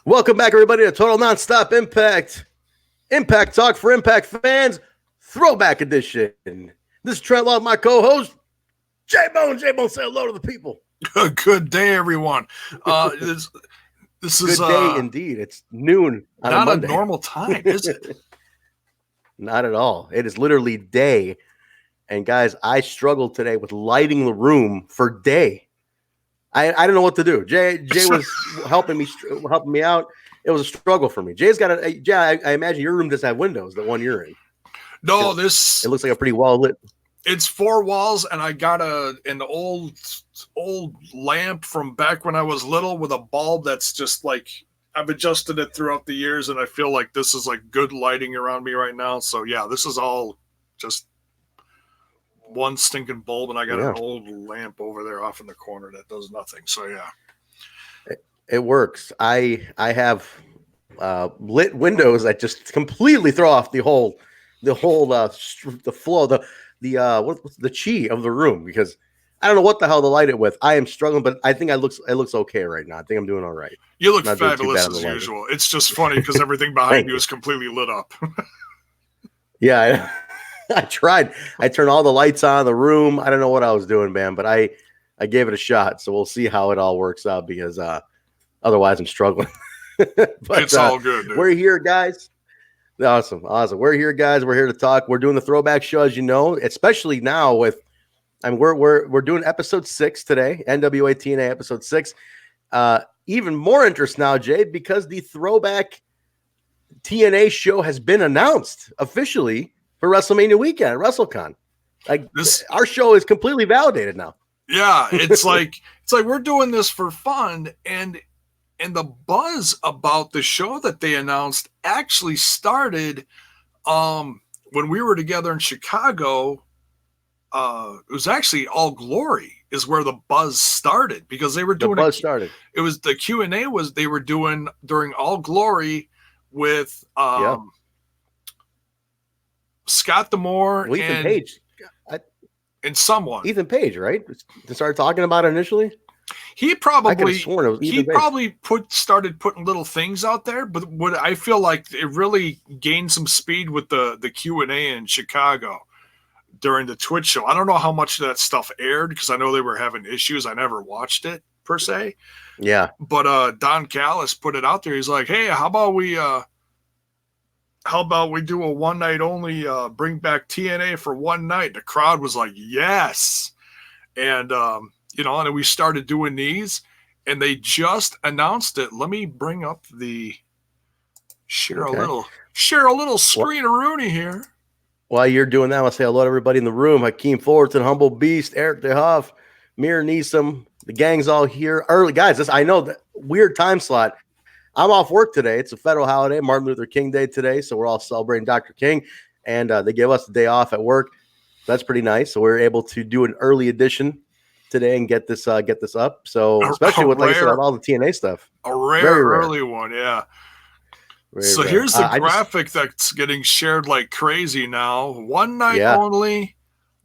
Welcome back, everybody, to Total Nonstop Impact. Impact Talk for Impact fans, Throwback Edition. This is Trent Love, my co-host, J-Bone. J-Bone, say hello to the people. Good day, everyone. This is good day indeed. It's noon on not a Monday. A normal time, is it? Not at all. It is literally day. And guys, I struggled today with lighting the room for day. I don't know what to do. Jay was helping me out. It was a struggle for me. Jay's got I imagine your room doesn't have windows, the one you're in. No, it looks like a pretty well lit. It's 4 walls, and I got an old lamp from back when I was little with a bulb that's just like I've adjusted it throughout the years, and I feel like this is like good lighting around me right now. So yeah, this is all just one stinking bulb, and I got an old lamp over there off in the corner that does nothing. So yeah, it works. I have lit windows that just completely throw off the flow, the chi of the room, because I don't know what the hell to light it with. I am struggling, but I think it looks okay right now. I think I'm doing all right. You look fabulous as usual. It's just funny because everything behind you is completely lit up. Yeah. I tried. I turned all the lights on in the room. I don't know what I was doing, man, but I gave it a shot. So we'll see how it all works out, because otherwise I'm struggling. But it's all good, dude. We're here, guys. Awesome. We're here, guys. We're here to talk. We're doing the throwback show, as you know, especially now with we're doing episode 6 today, NWA-TNA episode 6. Even more interest now, Jay, because the throwback TNA show has been announced officially for WrestleMania weekend at WrestleCon. Like our show is completely validated now. Yeah, it's like we're doing this for fun, and the buzz about the show that they announced actually started when we were together in Chicago. It was actually All Glory is where the buzz started, because they were doing started. It was the Q&A they were doing during All Glory with Scott D'Amore Ethan Page and someone. Ethan Page, right? They started talking about it initially. He probably started putting little things out there, but what I feel like it really gained some speed with the Q&A in Chicago during the Twitch show. I don't know how much of that stuff aired, because I know they were having issues. I never watched it per se. Yeah. But Don Callis put it out there. He's like, hey, how about we do a one night only, bring back TNA for one night? The crowd was like, yes. And, and then we started doing these, and they just announced it. Let me bring up share a little screen-a-rooney here. While you're doing that, I'll say hello to everybody in the room. Hakeem Fullerton, Humble Beast, Eric DeHuff, Mir Neeson. The gang's all here early. Guys, I know that weird time slot. I'm off work today. It's a federal holiday, Martin Luther King Day today, so we're all celebrating Dr. King, and they give us the day off at work. So that's pretty nice. So we're able to do an early edition today and get this up. So especially with, like I said, all the TNA stuff. A rare early one, yeah. So here's the graphic that's getting shared like crazy now. One night only,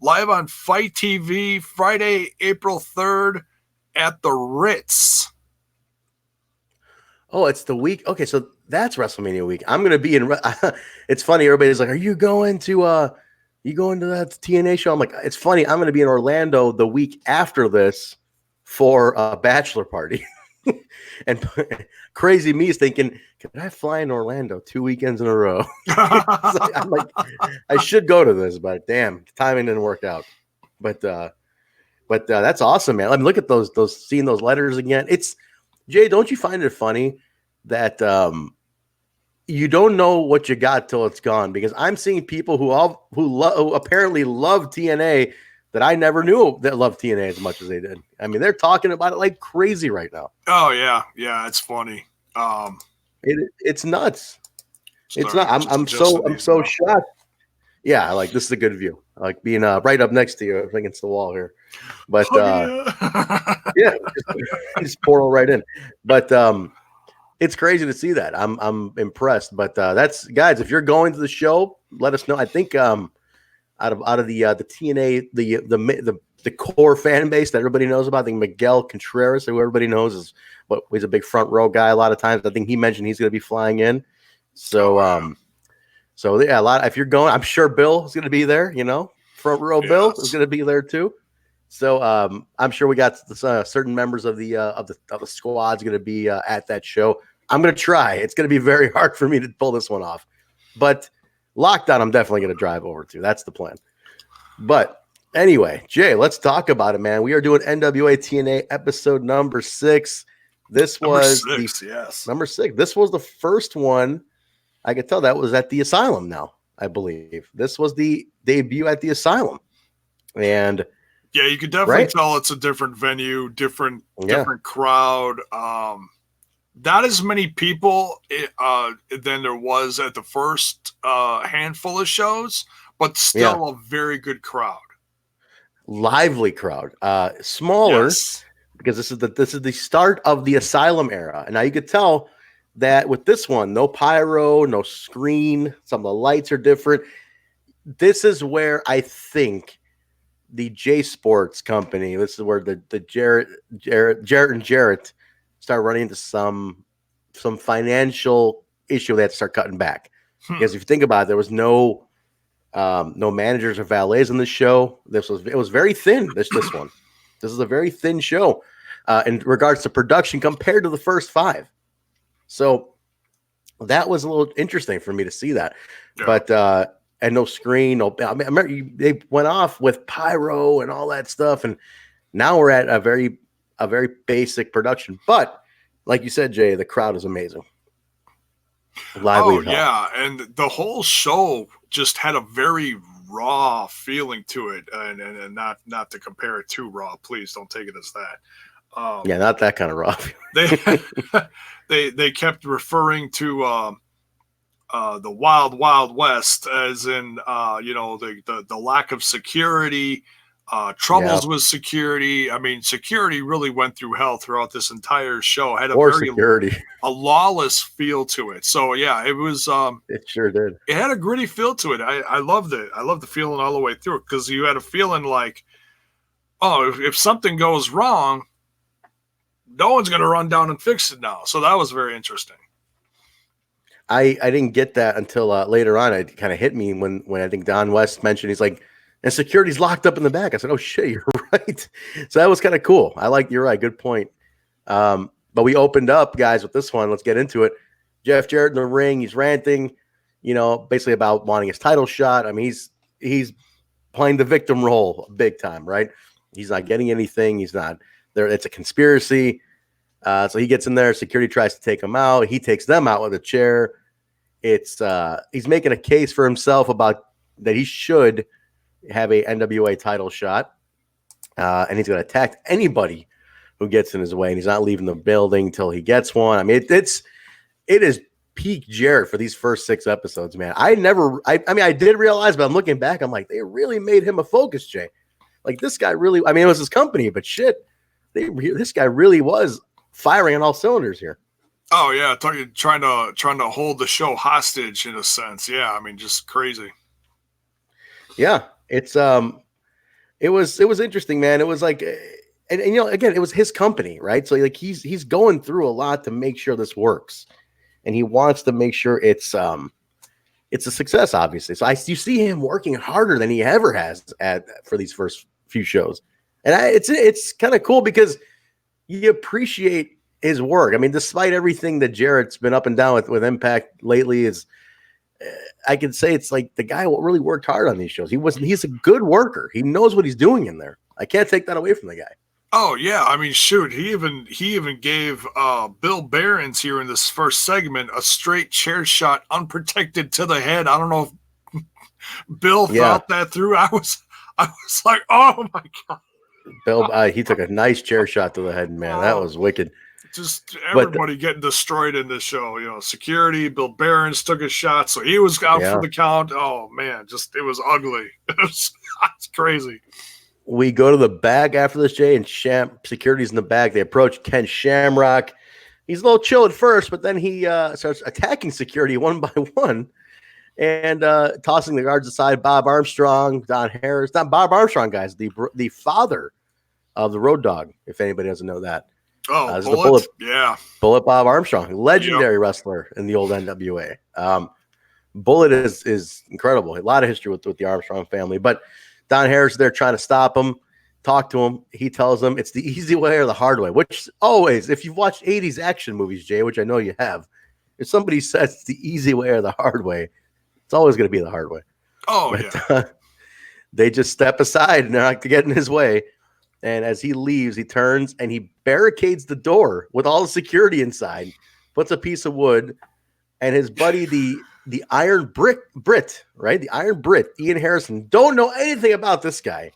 live on Fight TV, Friday, April 3rd at the Ritz. Oh, it's the week. Okay, so that's WrestleMania week. I'm going to be in. It's funny. Everybody's like, "Are you going to that TNA show?" I'm like, "It's funny. I'm going to be in Orlando the week after this for a bachelor party." And crazy me is thinking, "Can I fly in Orlando 2 weekends in a row?" I'm like, I should go to this, but damn, timing didn't work out. But that's awesome, man. I mean, look at those seeing those letters again. It's Jay, don't you find it funny that you don't know what you got till it's gone? Because I'm seeing people who apparently love TNA that I never knew that loved TNA as much as they did. I mean, they're talking about it like crazy right now. Oh yeah, it's funny. It's nuts. It's not. I'm so shocked. Yeah, like this is a good view. I like being right up next to you against the wall here. But yeah, just portal right in. But it's crazy to see that. I'm impressed. But that's, guys, if you're going to the show, let us know. I think out of the TNA, the the core fan base that everybody knows about. I think Miguel Contreras, who everybody knows is he's a big front row guy a lot of times. I think he mentioned he's going to be flying in. So, so yeah, a lot. If you're going, I'm sure Bill is going to be there. Front row Bill is going to be there too. So I'm sure we got certain members of the squad's going to be at that show. I'm going to try. It's going to be very hard for me to pull this one off, but Lockdown, I'm definitely going to drive over to. That's the plan. But anyway, Jay, let's talk about it, man. We are doing NWA-TNA episode number 6. This was number 6. This was the first one. I could tell that was at the Asylum now, I believe. This was the debut at the Asylum. And yeah, you could definitely tell it's a different venue, different crowd. Not as many people than there was at the first handful of shows, but still a very good crowd. Lively crowd. Smaller because this is the start of the Asylum era. And now you could tell that with this one, no pyro, no screen, some of the lights are different. This is where I think the J Sports company, this is where the Jarrett and Jarrett start running into some financial issue. They had to start cutting back because if you think about it, there was no managers or valets in the show. It was very thin. This one, this is a very thin show in regards to production compared to the first 5. So that was a little interesting for me to see that, but and no screen. I remember they went off with pyro and all that stuff, and now we're at a very basic production, but like you said, Jay, the crowd is amazing. Lively and the whole show just had a very raw feeling to it, and not to compare it to Raw. Please don't take it as that. Not that kind of raw. They kept referring to the Wild Wild West, as in the lack of security. Troubles with security. I mean, security really went through hell throughout this entire show. Had a lawless feel to it. So yeah, it was. It sure did. It had a gritty feel to it. I loved it. I loved the feeling all the way through, because you had a feeling like, oh, if something goes wrong, no one's going to run down and fix it now. So that was very interesting. I didn't get that until later on. It kind of hit me when I think Don West mentioned, he's like, and security's locked up in the back. I said, oh shit, you're right. So that was kind of cool. You're right. Good point. But we opened up, guys, with this one. Let's get into it. Jeff Jarrett in the ring. He's ranting, basically about wanting his title shot. I mean, he's playing the victim role big time, right? He's not getting anything. He's not there. It's a conspiracy. So he gets in there. Security tries to take him out. He takes them out with a chair. He's making a case for himself about that he should have a NWA title shot, and he's going to attack anybody who gets in his way, and he's not leaving the building till he gets one. I mean, it is peak Jarrett for these first 6 episodes, man. I did realize, but I'm looking back, I'm like, they really made him a focus, Jay. Like, this guy really, I mean, it was his company, but shit, this guy really was firing on all cylinders here. Oh yeah, trying to hold the show hostage in a sense. Yeah, I mean, just crazy. Yeah, it was interesting, man. It was like, and again, it was his company, right? So like he's going through a lot to make sure this works, and he wants to make sure it's a success, obviously. So you see him working harder than he ever has for these first few shows, and it's kind of cool because you appreciate his work. I mean, despite everything that Jarrett's been up and down with Impact lately, I can say it's like the guy really worked hard on these shows. He's a good worker. He knows what he's doing in there. I can't take that away from the guy. Oh yeah, I mean, shoot, he even gave Bill Behrens here in this first segment a straight chair shot, unprotected to the head. I don't know if Bill thought that through. I was like, oh my god. Bill, he took a nice chair shot to the head, man. That was wicked. Just everybody getting destroyed in this show. Security, Bill Behrens took a shot, so he was out for the count. Oh, man, it was ugly. It's crazy. We go to the back after this, Jay, and security's in the back. They approach Ken Shamrock. He's a little chill at first, but then he starts attacking security one by one. and tossing the guards aside. Bob Armstrong, Don Harris, not Bob Armstrong, guys, the father of the Road Dogg, if anybody doesn't know that. Oh, Bullet, yeah. Bullet Bob Armstrong, legendary wrestler in the old NWA. Bullet is incredible. A lot of history with the Armstrong family. But Don Harris is there trying to stop him, talk to him. He tells him it's the easy way or the hard way, which always, if you've watched 80s action movies, Jay, which I know you have, if somebody says it's the easy way or the hard way, it's always going to be the hard way. Oh, yeah. They just step aside and they're not getting in his way. And as he leaves, he turns and he barricades the door with all the security inside, puts a piece of wood, and his buddy, the Iron Brit, right? The Iron Brit, Ian Harrison, don't know anything about this guy.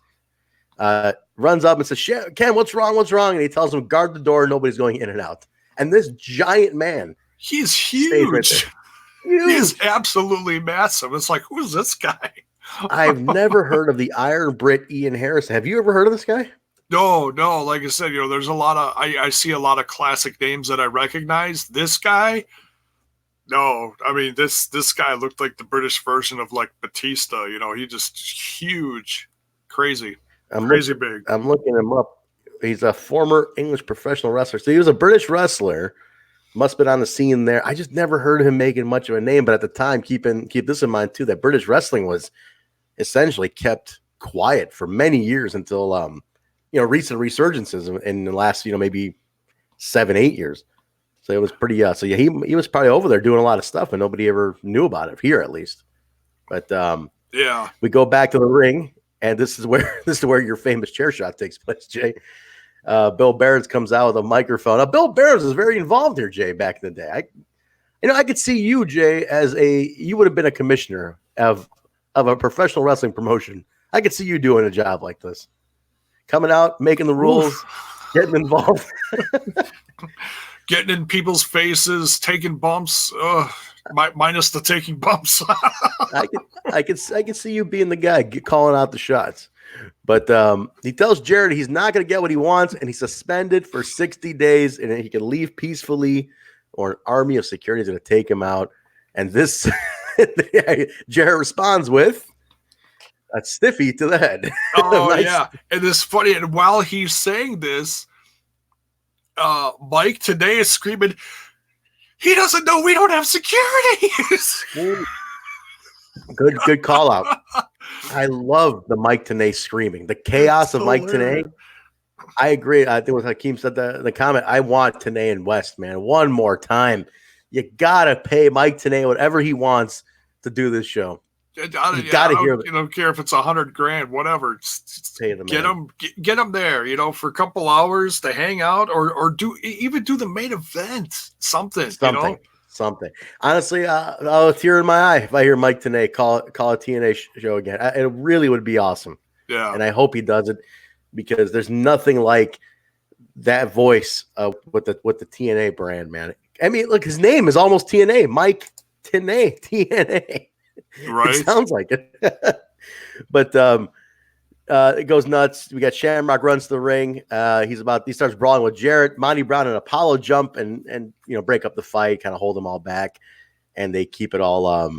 Runs up and says, Ken, what's wrong? What's wrong? And he tells him, guard the door. Nobody's going in and out. And this giant man. He's huge. Huge. He's absolutely massive. It's like, who's this guy? I've never heard of the Iron Brit, Ian Harrison. Have you ever heard of this guy? No. Like I said, there's a lot of, I see a lot of classic names that I recognize. This guy, no. I mean, this guy looked like the British version of like Batista. He just huge, crazy, big. I'm looking him up. He's a former English professional wrestler. So he was a British wrestler. Must have been on the scene there. I just never heard of him making much of a name. But at the time, keep this in mind too, that British wrestling was essentially kept quiet for many years until recent resurgences in the last maybe 7-8 years. So it was pretty he was probably over there doing a lot of stuff and nobody ever knew about it here, at least. But we go back to the ring, and this is where your famous chair shot takes place, Jay. Bill Barons comes out with a microphone. Now, Bill Barons was very involved here, Jay, back in the day. I could see you, Jay, you would have been a commissioner of a professional wrestling promotion. I could see you doing a job like this. Coming out, making the rules, getting involved. Getting in people's faces, taking bumps, minus the taking bumps. I could see you being the guy calling out the shots. But he tells Jarrett he's not going to get what he wants, and he's suspended for 60 days, and he can leave peacefully, or an army of security is going to take him out. And this, Jarrett responds with a stiffy to the head. Oh, nice. Yeah. And it's funny. And while he's saying this, Mike today is screaming, he doesn't know we don't have security. Good call out. I love the Mike TNA screaming, the chaos of Mike TNA. I agree. I think what Hakeem said the comment. I want TNA and West, man. One more time. You gotta pay Mike TNA whatever he wants to do this show. You gotta hear. You don't care if it's $100,000, whatever. Just pay them. Get them there. For a couple hours to hang out, or do the main event. Something. Something. Honestly, I'll tear in my eye if I hear Mike TNA call a TNA show again. It really would be awesome. Yeah. And I hope he does it, because there's nothing like that voice with the TNA brand, man. I mean, look, his name is almost TNA. Mike TNA. TNA. Right. It sounds like it. But it goes nuts. We got Shamrock runs to the ring. He starts brawling with Jarrett. Monty Brown and Apolo jump and break up the fight, kind of hold them all back, and they keep it all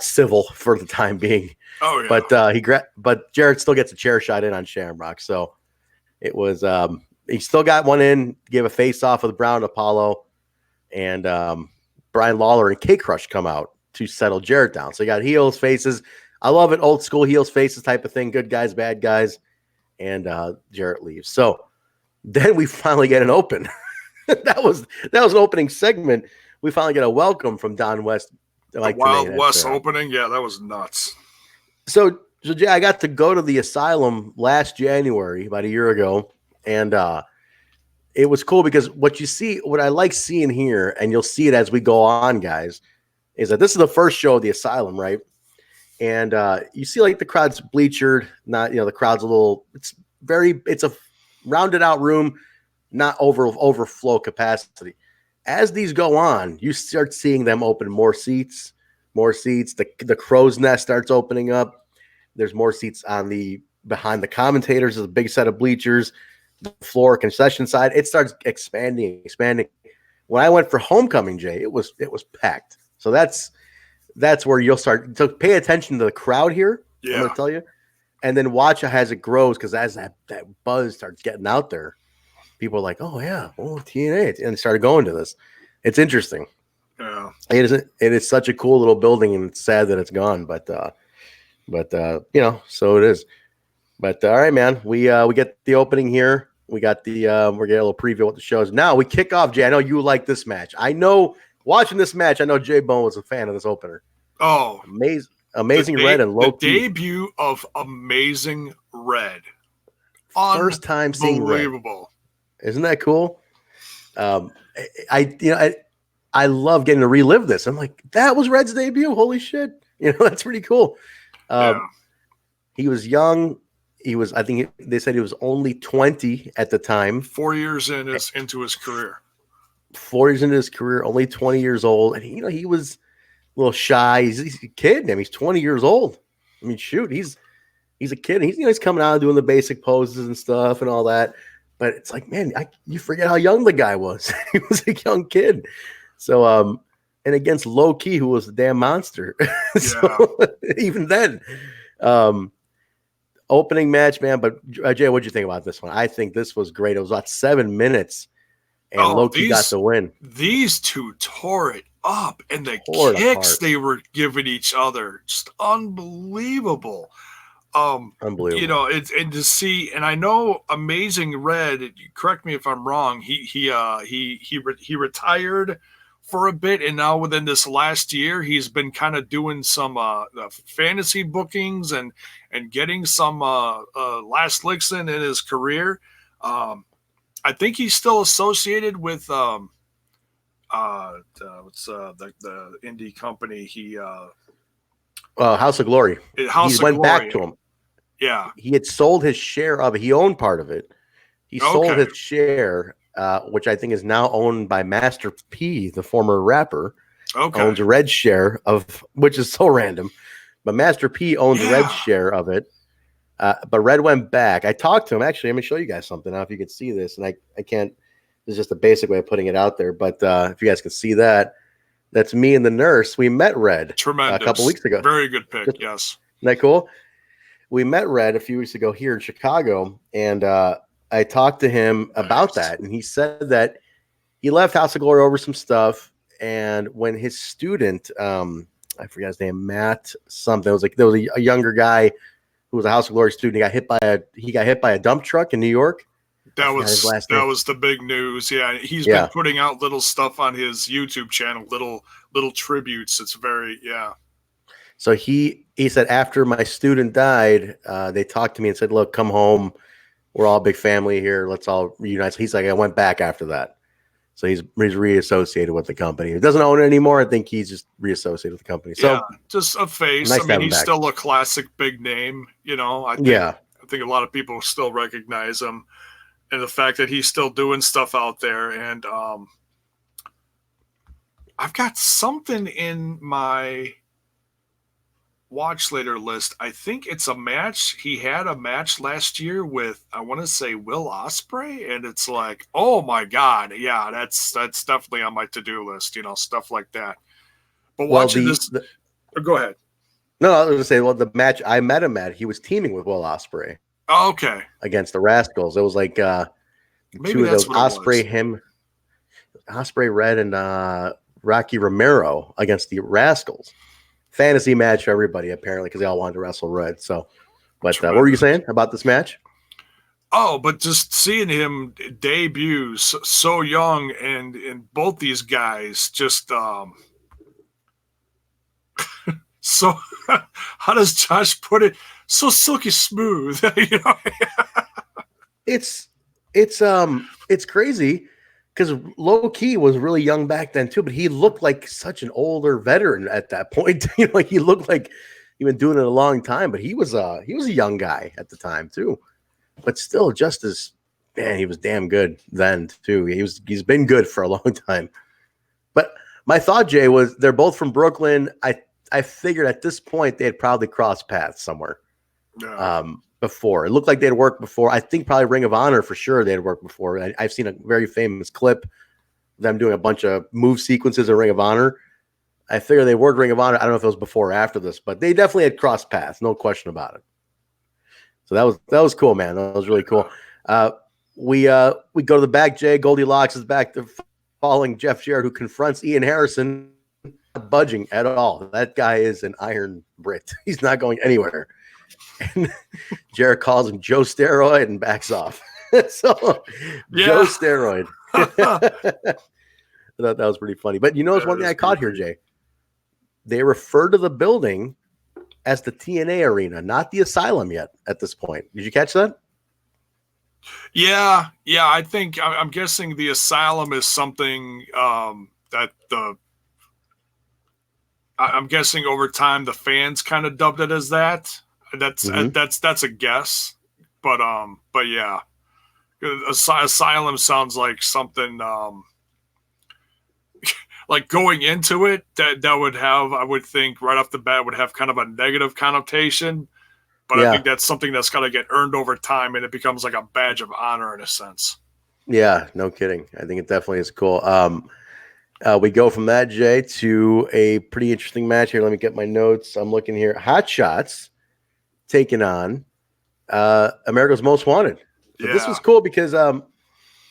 civil for the time being. Oh yeah. But Jarrett still gets a chair shot in on Shamrock. So it was he still got one in, gave a face off with Brown and Apollo, and Brian Lawler and K-Crush come out to settle Jarrett down. So you got heels, faces. I love it. Old school heels, faces type of thing. Good guys, bad guys. And Jarrett leaves. So then we finally get an open. that was an opening segment. We finally get a welcome from Don West. Like Wild West opening. Yeah, that was nuts. So Jay, I got to go to the Asylum last January, about a year ago. And it was cool because what I like seeing here, and you'll see it as we go on, guys, is that this is the first show of the Asylum, right? And you see like the crowd's bleachered, not, the crowd's it's a rounded out room, not overflow capacity. As these go on, you start seeing them open more seats. The crow's nest starts opening up. There's more seats behind the commentators. There's a big set of bleachers. The floor concession side, it starts expanding. When I went for Homecoming, Jay, it was packed. So that's where you'll start to pay attention to the crowd here. Yeah. I'm going to tell you. And then watch as it grows, because as that buzz starts getting out there, people are like, oh, yeah, TNA. And they started going to this. It's interesting. Yeah. It is such a cool little building, and it's sad that it's gone. But you know, so it is. But all right, man, we get the opening here. We got the we're getting a little preview of what the show is. Now we kick off, Jay. I know you like this match. I know watching this match, I know Jay Bone was a fan of this opener. Oh, amazing Red and low key. The debut of Amazing Red. First time seeing Red. Unbelievable. Isn't that cool? I love getting to relive this. I'm like, that was Red's debut. Holy shit! You know, that's pretty cool. He was young. I think they said he was only 20 at the time. 4 years into his career. 4 years into his career, only 20 years old, and he was a little shy. He's a kid. He's 20 years old. I mean, shoot, he's a kid. He's coming out and doing the basic poses and stuff and all that. But it's like, man, you forget how young the guy was. He was a young kid. So, and against Low Key, who was a damn monster. So, even then, opening match, man. But Jay, what'd you think about this one? I think this was great. It was about 7 minutes, and Low Key got the win. These two tore it up, and the kicks they were giving each other, just unbelievable. Unbelievable. You know, and to see, and I know Amazing Red. Correct me if I'm wrong. He retired for a bit, and now within this last year, he's been kind of doing some fantasy bookings and getting some last licks in his career. I think he's still associated with the indie company. House of Glory. He went back to him. Yeah. He had sold his share of it. He owned part of it. He sold his share, which I think is now owned by Master P, the former rapper. Owns a red share of, which is so random. But Master P owns a red share of it. But Red went back. I talked to him. Actually, let me show you guys something now if you can see this. And I can't, this is just a basic way of putting it out there. But if you guys can see that, that's me and the nurse. We met Red a couple weeks ago. Very good pick, yes. Isn't that cool? We met Red a few weeks ago here in Chicago, and I talked to him about that, and he said that he left House of Glory over some stuff, and when his student, I forgot his name, Matt something, there was a younger guy who was a House of Glory student. He got hit by a dump truck in New York. That was the big news. Yeah, he's been putting out little stuff on his YouTube channel, little tributes. It's very So he said after my student died, they talked to me and said, "Look, come home. We're all a big family here. Let's all reunite." So he's like, I went back after that. So he's reassociated with the company. He doesn't own it anymore. I think he's just reassociated with the company. So just a face. Nice, I mean, he's still a classic big name. You know, I think a lot of people still recognize him. And the fact that he's still doing stuff out there. And I've got something in my watch later list. I think it's a match. He had a match last year with, I want to say, Will Ospreay. And it's like, oh my God. Yeah, that's definitely on my to-do list, stuff like that. But watching this, go ahead. No, I was going to say, the match I met him at, he was teaming with Will Ospreay. Oh, okay. Against the Rascals. It was like maybe two of those Ospreay, Red, and Rocky Romero against the Rascals. Fantasy match for everybody, apparently, because they all wanted to wrestle Red. So, but what were you saying about this match? Oh, but just seeing him debut so young, and both these guys just so how does Josh put it? So silky smooth. It's crazy because Low Key was really young back then too, but he looked like such an older veteran at that point. He looked like he'd been doing it a long time, but he was a young guy at the time too. But still, just as he was damn good then too. He's been good for a long time. But my thought, Jay, was they're both from Brooklyn. I figured at this point they had probably crossed paths somewhere. Before. It looked like they'd worked before. I think probably Ring of Honor for sure they'd worked before. I've seen a very famous clip of them doing a bunch of move sequences in Ring of Honor. I figure they were Ring of Honor. I don't know if it was before or after this, but they definitely had crossed paths, no question about it. So that was cool, man. That was really cool. We go to the back. Jay Goldilocks is back to following Jeff Jarrett, who confronts Ian Harrison, not budging at all. That guy is an iron Brit. He's not going anywhere. And Jarrett calls him Joe Steroid and backs off. So Joe Steroid. I thought that was pretty funny. But you notice one thing I caught here, Jay. They refer to the building as the TNA arena, not the Asylum yet at this point. Did you catch that? Yeah. I think I'm guessing the Asylum is something that I'm guessing over time the fans kind of dubbed it as that. That's a guess, but yeah, Asylum sounds like something like going into it that would have, I would think right off the bat would have kind of a negative connotation, but I think that's something that's got to get earned over time, and it becomes like a badge of honor in a sense. Yeah, no kidding. I think it definitely is cool. We go from that, Jay, to a pretty interesting match here. Let me get my notes. I'm looking here. Hot Shots taking on America's Most Wanted. So this was cool because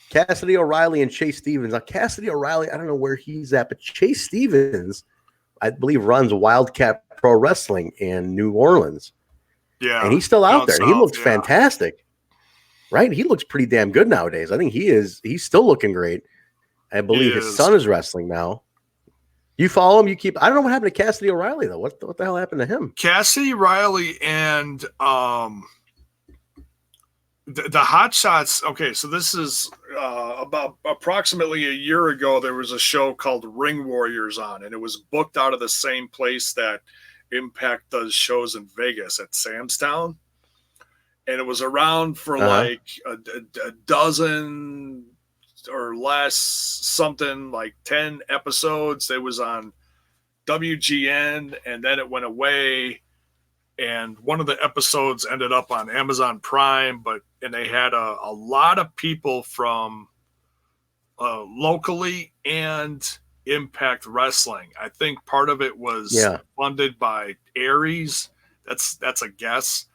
Cassidy O'Reilly and Chase Stevens. Now, Cassidy O'Reilly, I don't know where he's at, but Chase Stevens, I believe, runs Wildcat Pro Wrestling in New Orleans. Yeah. And he's still out there. He looks fantastic. Right? He looks pretty damn good nowadays. I think he's still looking great. I believe his son is wrestling now. You follow him, you keep. I don't know what happened to Cassidy O'Reilly though. What the hell happened to him? Cassidy Riley and the Hot Shots. Okay, so this is about approximately a year ago. There was a show called Ring Warriors on, and it was booked out of the same place that Impact does shows in Vegas at Sam's Town, and it was around for like a dozen or less, something like 10 episodes. It was on WGN, and then it went away, and one of the episodes ended up on Amazon Prime, and they had a lot of people from locally and Impact Wrestling. I think part of it was funded by Aries. That's a guess,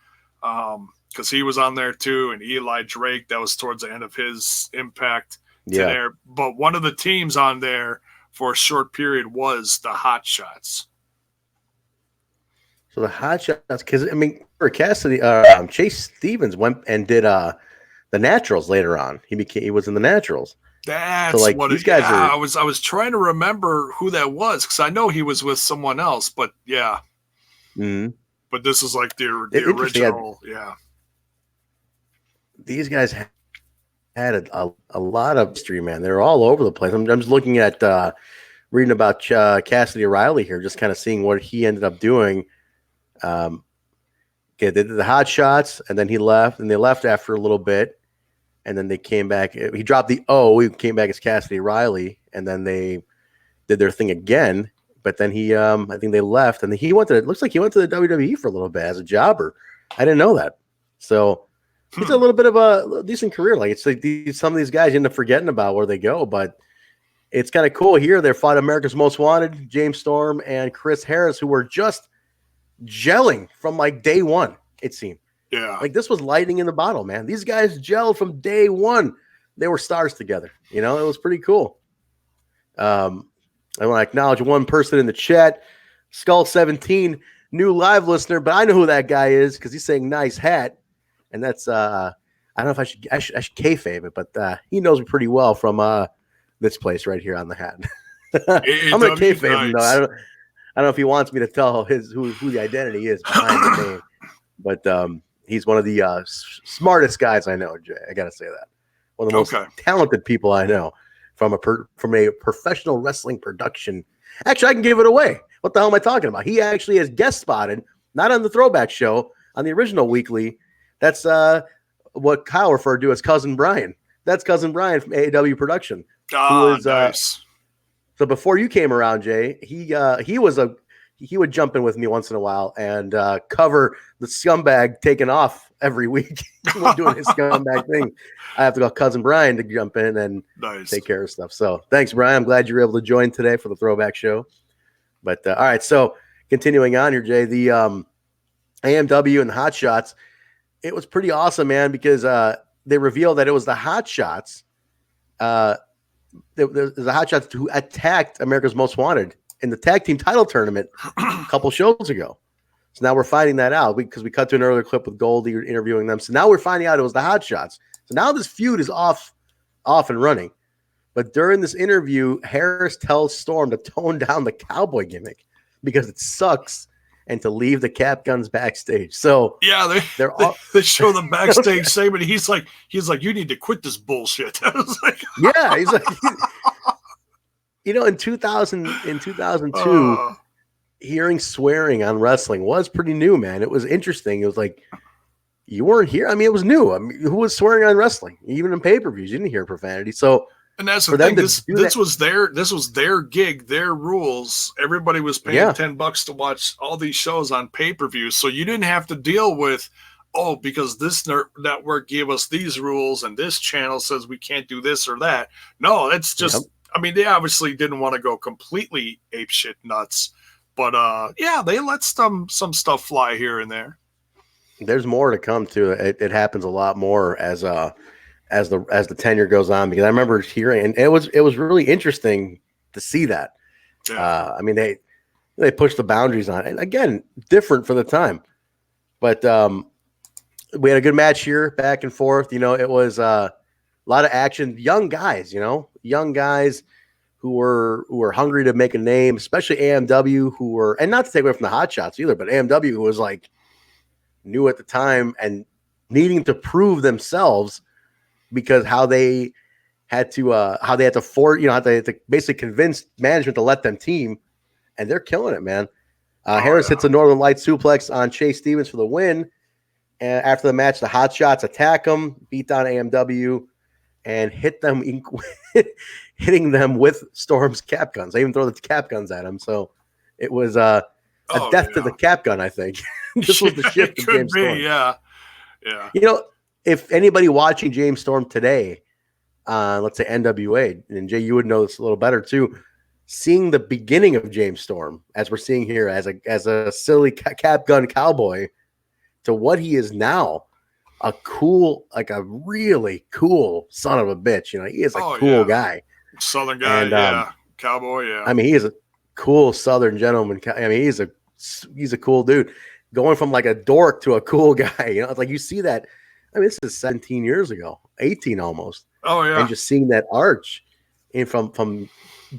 because he was on there too, and Eli Drake. That was towards the end of his Impact. There, but one of the teams on there for a short period was the Hot Shots. So the Hot Shots, because I mean, for Cassidy, Chase Stevens went and did the Naturals later on. He was in the Naturals. That's so, like, what these guys are. I was trying to remember who that was because I know he was with someone else, but yeah. Mm-hmm. But this is like the original, These guys had a lot of history, man. They're all over the place. I'm just looking at reading about Cassidy O'Reilly here, just kind of seeing what he ended up doing. They did the Hot Shots, and then he left, and they left after a little bit, and then they came back. He dropped the O. He came back as Cassidy O'Reilly, and then they did their thing again. But then he, I think they left, and he went to. It looks like he went to the WWE for a little bit as a jobber. I didn't know that. So. It's a little bit of a decent career. Like it's like some of these guys end up forgetting about where they go, but it's kind of cool here. They fought America's Most Wanted, James Storm and Chris Harris, who were just gelling from like day one. It seemed, like this was lightning in the bottle, man. These guys gelled from day one. They were stars together. You know, it was pretty cool. I want to acknowledge one person in the chat, Skull17, new live listener, but I know who that guy is because he's saying nice hat. And that's I don't know if I should kayfabe it, but he knows me pretty well from this place right here on the hat. I'm gonna kayfabe him though. I don't know if he wants me to tell who the identity is behind the name, but he's one of the smartest guys I know. Jay, I gotta say that one of the most talented people I know from a professional wrestling production. Actually, I can give it away. What the hell am I talking about? He actually has guest spotted, not on the Throwback show, on the original weekly. That's what Kyle referred to as Cousin Brian. That's Cousin Brian from AEW Production. Nice. So before you came around, Jay, he would jump in with me once in a while and cover the scumbag taking off every week. Doing his scumbag thing. I have to go Cousin Brian to jump in and take care of stuff. So thanks, Brian. I'm glad you were able to join today for the Throwback show. But all right, so continuing on here, Jay, the AMW and the Hot Shots, it was pretty awesome, man, because they revealed that it was the Hot Shots, the Hot Shots who attacked America's Most Wanted in the tag team title tournament a couple shows ago. So now we're finding that out because we cut to an earlier clip with Goldie interviewing them. So now we're finding out it was the Hot Shots. So now this feud is off and running. But during this interview, Harris tells Storm to tone down the cowboy gimmick because it sucks and to leave the Cap Guns backstage. So yeah, they show the backstage segment. He's like, you need to quit this bullshit. I was like, yeah, he's like, in 2002, hearing swearing on wrestling was pretty new, man. It was interesting. It was like, you weren't here. I mean, it was new. I mean, who was swearing on wrestling? Even in pay-per-views, you didn't hear profanity. So, and that's the thing. This was their gig, their rules. Everybody was paying $10 to watch all these shows on pay-per-view. So you didn't have to deal with, because this network gave us these rules and this channel says we can't do this or that. No, it's just, I mean, they obviously didn't want to go completely apeshit nuts, but they let some stuff fly here and there. There's more to come too. It happens a lot more as the tenure goes on, because I remember hearing, and it was really interesting to see that. Yeah. I mean, they pushed the boundaries on it. And again, different for the time, but we had a good match here, back and forth. It was a lot of action. Young guys, who were hungry to make a name, especially AMW, who were, and not to take away from the Hot Shots either, but AMW, who was like new at the time and needing to prove themselves because how they had to basically convince management to let them team, and they're killing it, man. Harris hits a Northern Light suplex on Chase Stevens for the win. And after the match, the Hot Shots attack them, beat down AMW, and hit them, hitting them with Storm's cap guns. They even throw the cap guns at him. So it was a death to the cap gun, I think. This was the shift of James Storm. Yeah. If anybody watching James Storm today, let's say NWA, and Jay, you would know this a little better too, seeing the beginning of James Storm, as we're seeing here, as a silly cap gun cowboy, to what he is now, a really cool son of a bitch. He is a cool guy. Southern guy, and, cowboy, yeah. I mean, he is a cool Southern gentleman. I mean, he's a cool dude. Going from like a dork to a cool guy, it's like you see that. I mean, this is 17 years ago, 18 almost. Oh yeah, and just seeing that arch, and from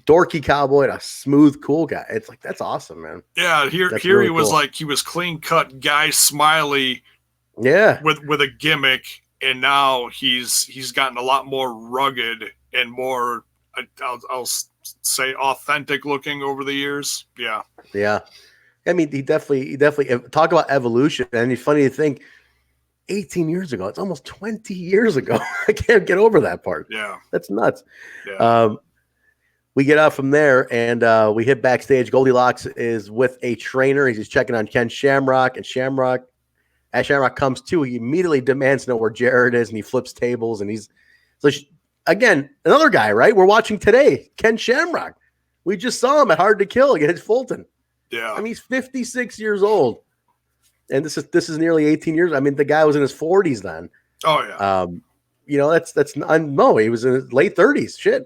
dorky cowboy to smooth cool guy, it's like that's awesome, man. Yeah, here really he was cool. Like he was clean cut guy, smiley, with a gimmick, and now he's gotten a lot more rugged and more, I'll say, authentic looking over the years. Yeah. I mean, he definitely talk about evolution. And it's funny to think 18 years ago, it's almost 20 years ago. I can't get over that part. Yeah. That's nuts. Yeah. We get out from there and we hit backstage. Goldilocks is with a trainer. He's just checking on Ken Shamrock, and as Shamrock comes to, he immediately demands to know where Jarrett is, and he flips tables, and again, another guy, right? We're watching today, Ken Shamrock. We just saw him at Hard to Kill against Fulton. Yeah. I mean, he's 56 years old. And this is nearly 18 years. I mean, the guy was in his 40s then. Oh yeah. He was in his late 30s. Shit.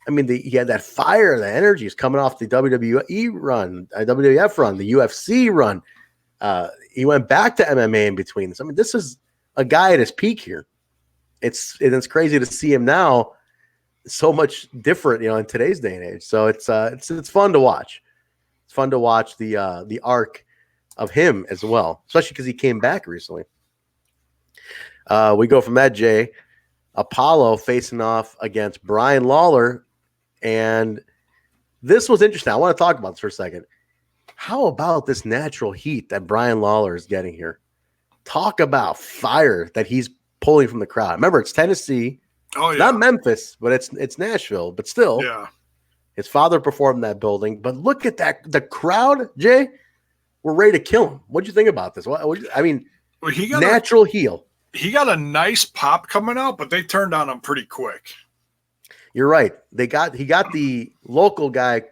I mean, he had that fire, the energy. He's coming off the WWE run, WWF run, the UFC run. He went back to MMA in between this. I mean, this is a guy at his peak here. It's crazy to see him now, so much different, in today's day and age. So it's fun to watch. It's fun to watch the arc of him as well, especially because he came back recently. We go from that, Jay, Apolo facing off against Brian Lawler, and this was interesting. I want to talk about this for a second. How about this natural heat that Brian Lawler is getting here? Talk about fire that he's pulling from the crowd. Remember, it's Tennessee. Oh yeah, not Memphis, but it's Nashville. But still, yeah. His father performed in that building. But look at that, the crowd, Jay. We're ready to kill him. What'd you think about this? He got natural heel. He got a nice pop coming out, but they turned on him pretty quick. You're right. He got the local guy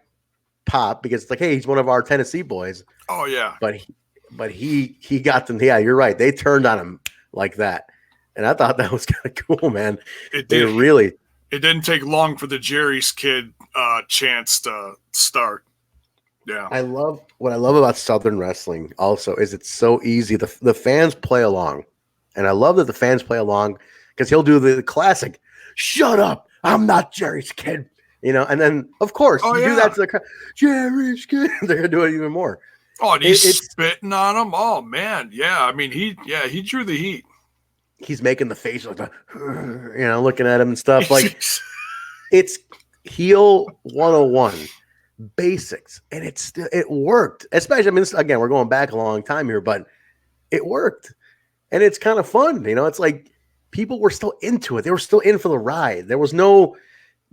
pop because it's like, hey, he's one of our Tennessee boys. Oh yeah. But he got them. Yeah, you're right. They turned on him like that. And I thought that was kind of cool, man. It didn't take long for the Jerry's kid chance to start. Yeah. What I love about Southern wrestling also is it's so easy. The fans play along. And I love that the fans play along because he'll do the classic, shut up, I'm not Jerry's kid. And then of course do that to the crowd. Jerry's kid. They're gonna do it even more. Oh, and he's spitting on him. Oh man, yeah. I mean, he drew the heat. He's making the face like looking at him and stuff. Like it's heel 101 basics, and it worked. Especially, I mean, again, we're going back a long time here, but it worked, and it's kind of fun. It's like people were still into it. They were still in for the ride. There was no.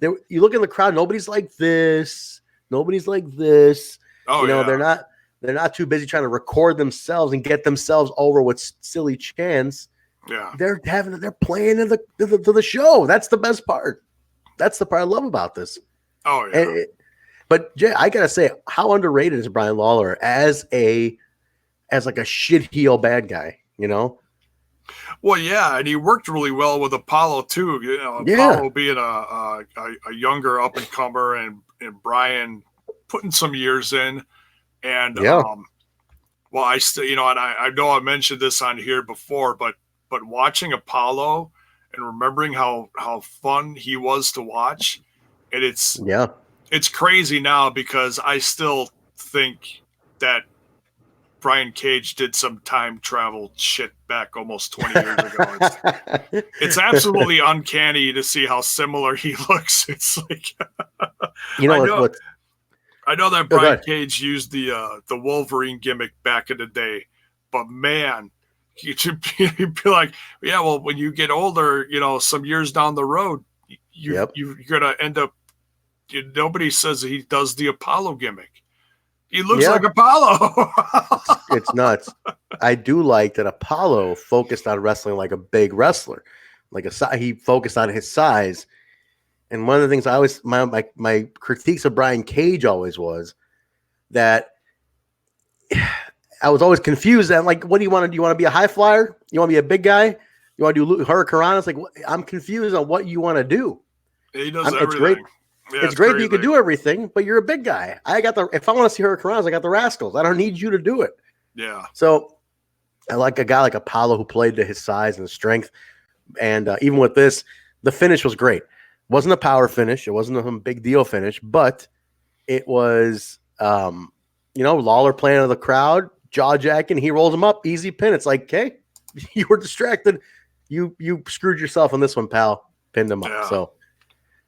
You look in the crowd. Nobody's like this. Nobody's like this. Oh, They're not too busy trying to record themselves and get themselves over with silly chants. Yeah, they're playing to the show. That's the best part. That's the part I love about this. Oh yeah. But Jay, I gotta say, how underrated is Brian Lawler as like a shit heel bad guy? Well, yeah, and he worked really well with Apolo too. Apolo being a younger up and comer, and Brian putting some years in. And well, I still, and I know I mentioned this on here before, but watching Apolo and remembering how fun he was to watch, and it's crazy now because I still think that Brian Cage did some time travel shit back almost 20 years ago. It's absolutely uncanny to see how similar he looks. It's like I know that Brian Cage used the Wolverine gimmick back in the day, but man, you'd be like, yeah, well, when you get older, some years down the road, you're gonna end up. Nobody says he does the Apollo gimmick. He looks like Apollo. It's nuts. I do like that Apollo focused on wrestling like a big wrestler, he focused on his size. And one of the things I always my critiques of Brian Cage always was that I was always confused. And like, what do you want to do? You want to be a high flyer? You want to be a big guy? You want to do Hurricane? It's like, I'm confused on what you want to do. He does everything. It's great. Yeah, it's great that you can do everything, but you're a big guy. If I want to see Hurricane, I got the Rascals. I don't need you to do it. Yeah. So I like a guy like Apollo who played to his size and strength. And even with this, the finish was great. Wasn't a power finish. It wasn't a big deal finish, but it was, Lawler playing to the crowd, jaw jacking. He rolls him up, easy pin. It's like, okay, you were distracted. You screwed yourself on this one, pal. Pinned him up. So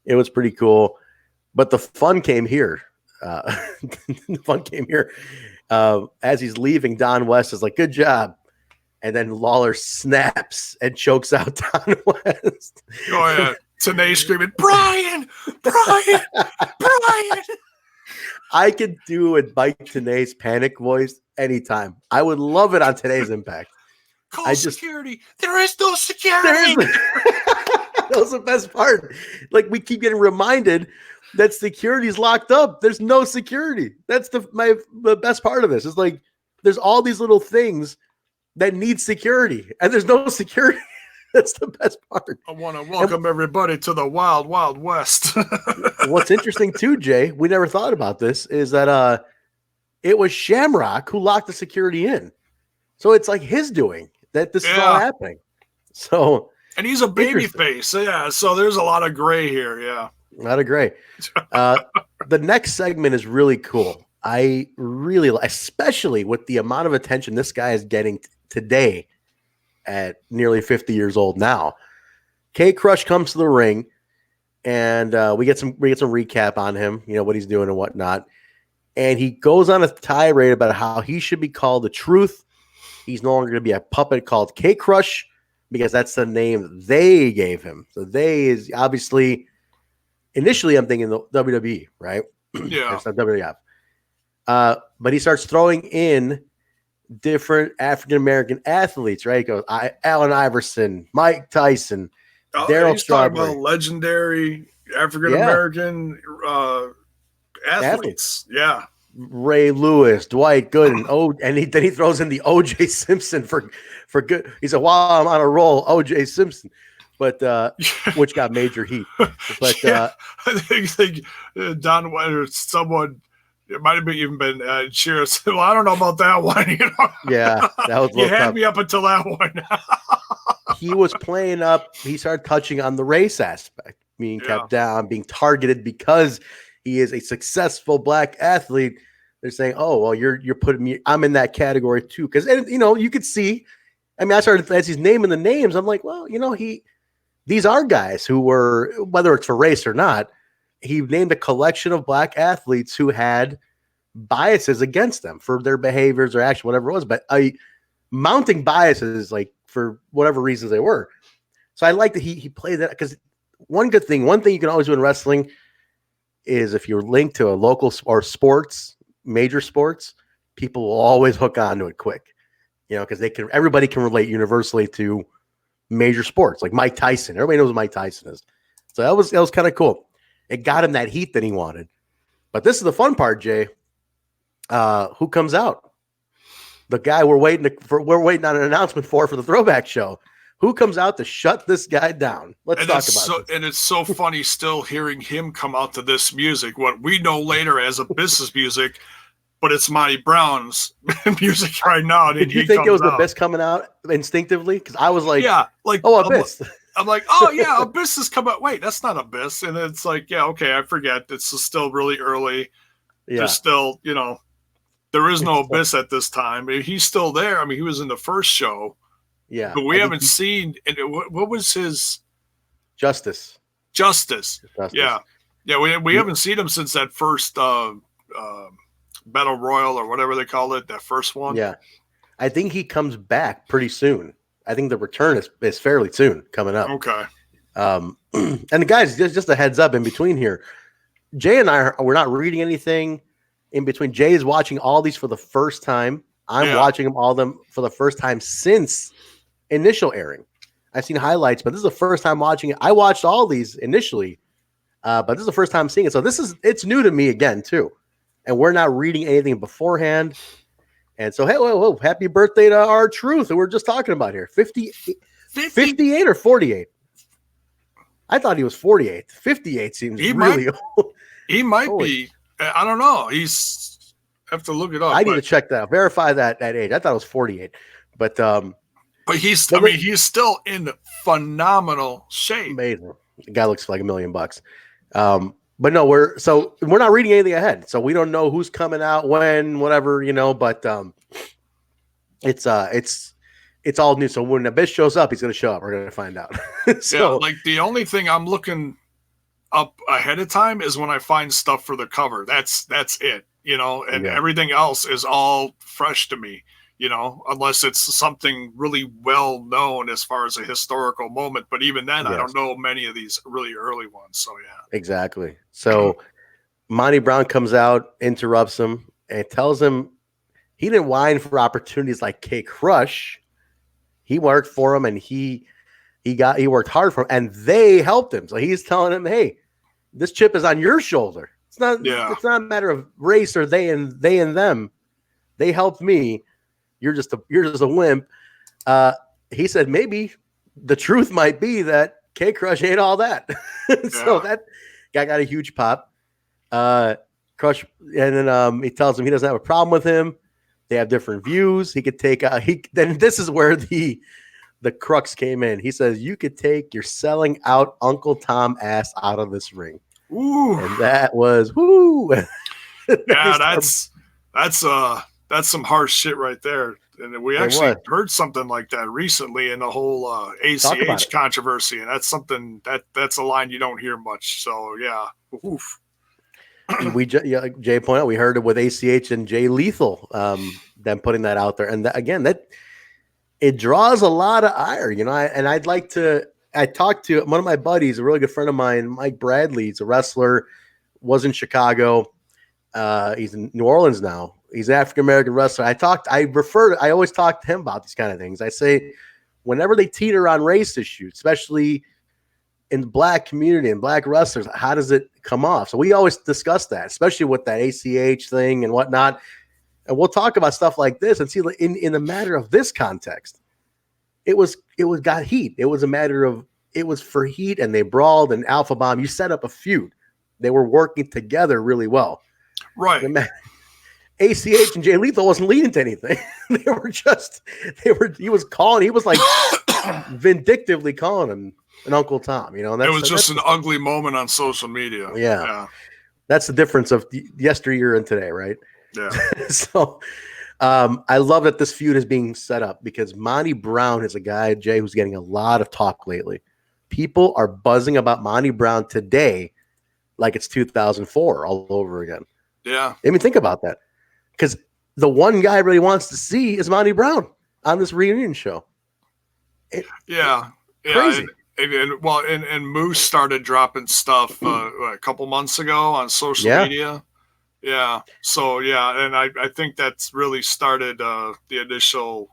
it was pretty cool. But the fun came here. As he's leaving, Don West is like, good job. And then Lawler snaps and chokes out Don West. Oh, yeah. TNA screaming, Brian! I could do a Bike TNA's panic voice anytime. I would love it on today's Impact. Call security. There is no security. That was the best part. Like, we keep getting reminded that security's locked up. There's no security. That's the best part of this. It's like there's all these little things that need security, and there's no security. That's the best part. I want to welcome everybody to the Wild Wild West. What's interesting too, Jay, we never thought about this, is that it was Shamrock who locked the security in. So it's like his doing that this is all happening. So, and he's a baby face. Yeah. So there's a lot of gray here. Yeah. A lot of gray. The next segment is really cool. I really, especially with the amount of attention this guy is getting today at nearly 50 years old now. K-Crush comes to the ring, and we get some recap on him, what he's doing and whatnot. And he goes on a tirade about how he should be called the Truth. He's no longer going to be a puppet called K-Crush because that's the name they gave him. So they is obviously, initially I'm thinking the WWE, right? Yeah. It's not WWF. But he starts throwing in different African-American athletes, right? He goes, Allen Iverson, Mike Tyson, Daryl Strawberry. About legendary African-American athletes. Yeah. Ray Lewis, Dwight Gooden, then he throws in the O.J. Simpson for good. He said, "While I'm on a roll, O.J. Simpson," but which got major heat. But I think Don White or someone, it might have even been Cheers. Well, I don't know about that one. You know? Yeah, that was you had me up until that one. He was playing up. He started touching on the race aspect, being kept down, being targeted because he is a successful black athlete. They're saying, "Oh, well, you're putting me. I'm in that category too." Because you could see. I mean, I started as he's naming the names. I'm like, well, these are guys who were, whether it's for race or not, he named a collection of black athletes who had biases against them for their behaviors or action, whatever it was. But mounting biases, like for whatever reasons they were. So I like that he played that, because one thing you can always do in wrestling is if you're linked to a local or major sports, people will always hook onto it quick, because everybody can relate universally to major sports, like Mike Tyson. Everybody knows who Mike Tyson is. So that was kind of cool. It got him that heat that he wanted. But this is the fun part, Jay. Who comes out? The guy we're waiting on an announcement for the Throwback show. Who comes out to shut this guy down? Let's talk about this. And it's so funny still hearing him come out to this music, what we know later as Abyss's music, but it's Monty Brown's music right now. Did you think it was Abyss coming out instinctively? Because I was like, oh, Abyss. I'm like, oh yeah, Abyss is coming out. Wait, that's not Abyss. And it's like, yeah, okay, I forget. It's still really early. Yeah. There's still, there is no Abyss at this time. He's still there. I mean, he was in the first show. Yeah. But we haven't seen, and what was his? Justice. Yeah. Yeah, we haven't seen him since that first Battle Royal or whatever they call it, that first one. Yeah. I think he comes back pretty soon. I think the return is fairly soon coming up. Okay. And the guys, just a heads up in between here. Jay and we're not reading anything in between. Jay is watching all these for the first time. I'm watching all of them for the first time since initial airing. I've seen highlights, but this is the first time watching it. I watched all these initially, but this is the first time seeing it. So it's new to me again too. And we're not reading anything beforehand. And so, hey, whoa, happy birthday to our Truth that we're just talking about here. 58 or 48? I thought he was 48. 58 seems really old. He might be. I don't know. I have to look it up. I need to check that out. Verify that age. I thought it was 48. But he's still in phenomenal shape. Amazing. The guy looks like $1 million. But no, we're not reading anything ahead. So we don't know who's coming out when, whatever, but it's all new. So when Abyss shows up, he's going to show up. We're going to find out. The only thing I'm looking up ahead of time is when I find stuff for the cover. That's it, and everything else is all fresh to me, unless it's something really well known as far as a historical moment. But even then, I don't know many of these really early ones. So yeah, exactly. So Monty Brown comes out, interrupts him, and tells him he didn't whine for opportunities like K Crush. He worked for him, and he worked hard for him, and they helped him. So he's telling him, "Hey, this chip is on your shoulder. It's not a matter of race or they and them. They helped me. You're just a wimp." He said maybe the truth might be that K Crush ain't all that. So that guy got a huge pop. Crush, and then he tells him he doesn't have a problem with him. They have different views. He could take. Then this is where the crux came in. He says you could take your selling out Uncle Tom ass out of this ring. Ooh, and that was woo. Yeah, that's some harsh shit right there. And we actually heard something like that recently in the whole ACH controversy, and that's something that's a line you don't hear much. So yeah, oof. Jay pointed out we heard it with ACH and Jay Lethal, them putting that out there, and that it draws a lot of ire, and I'd like to. I talked to one of my buddies, a really good friend of mine, Mike Bradley. He's a wrestler, was in Chicago. He's in New Orleans now. He's an African-American wrestler. I always talk to him about these kind of things. I say, whenever they teeter on race issues, especially in the black community and black wrestlers, how does it come off? So we always discuss that, especially with that ACH thing and whatnot. And we'll talk about stuff like this and see in the matter of this context, it got heat. It was a matter of, it was for heat, and they brawled, and Alpha Bomb, you set up a feud. They were working together really well. Right. ACH and Jay Lethal wasn't leading to anything. He was like vindictively calling him an Uncle Tom, you know. And it was just an ugly moment on social media. Yeah. That's the difference of yesteryear and today, right? Yeah. So I love that this feud is being set up because Monty Brown is a guy, Jay, who's getting a lot of talk lately. People are buzzing about Monty Brown today like it's 2004 all over again. Yeah. I mean, think about that. Because the one guy really wants to see is Monty Brown on this reunion show. Crazy. And Moose started dropping stuff a couple months ago on social media. Yeah. So and I think that's really started the initial,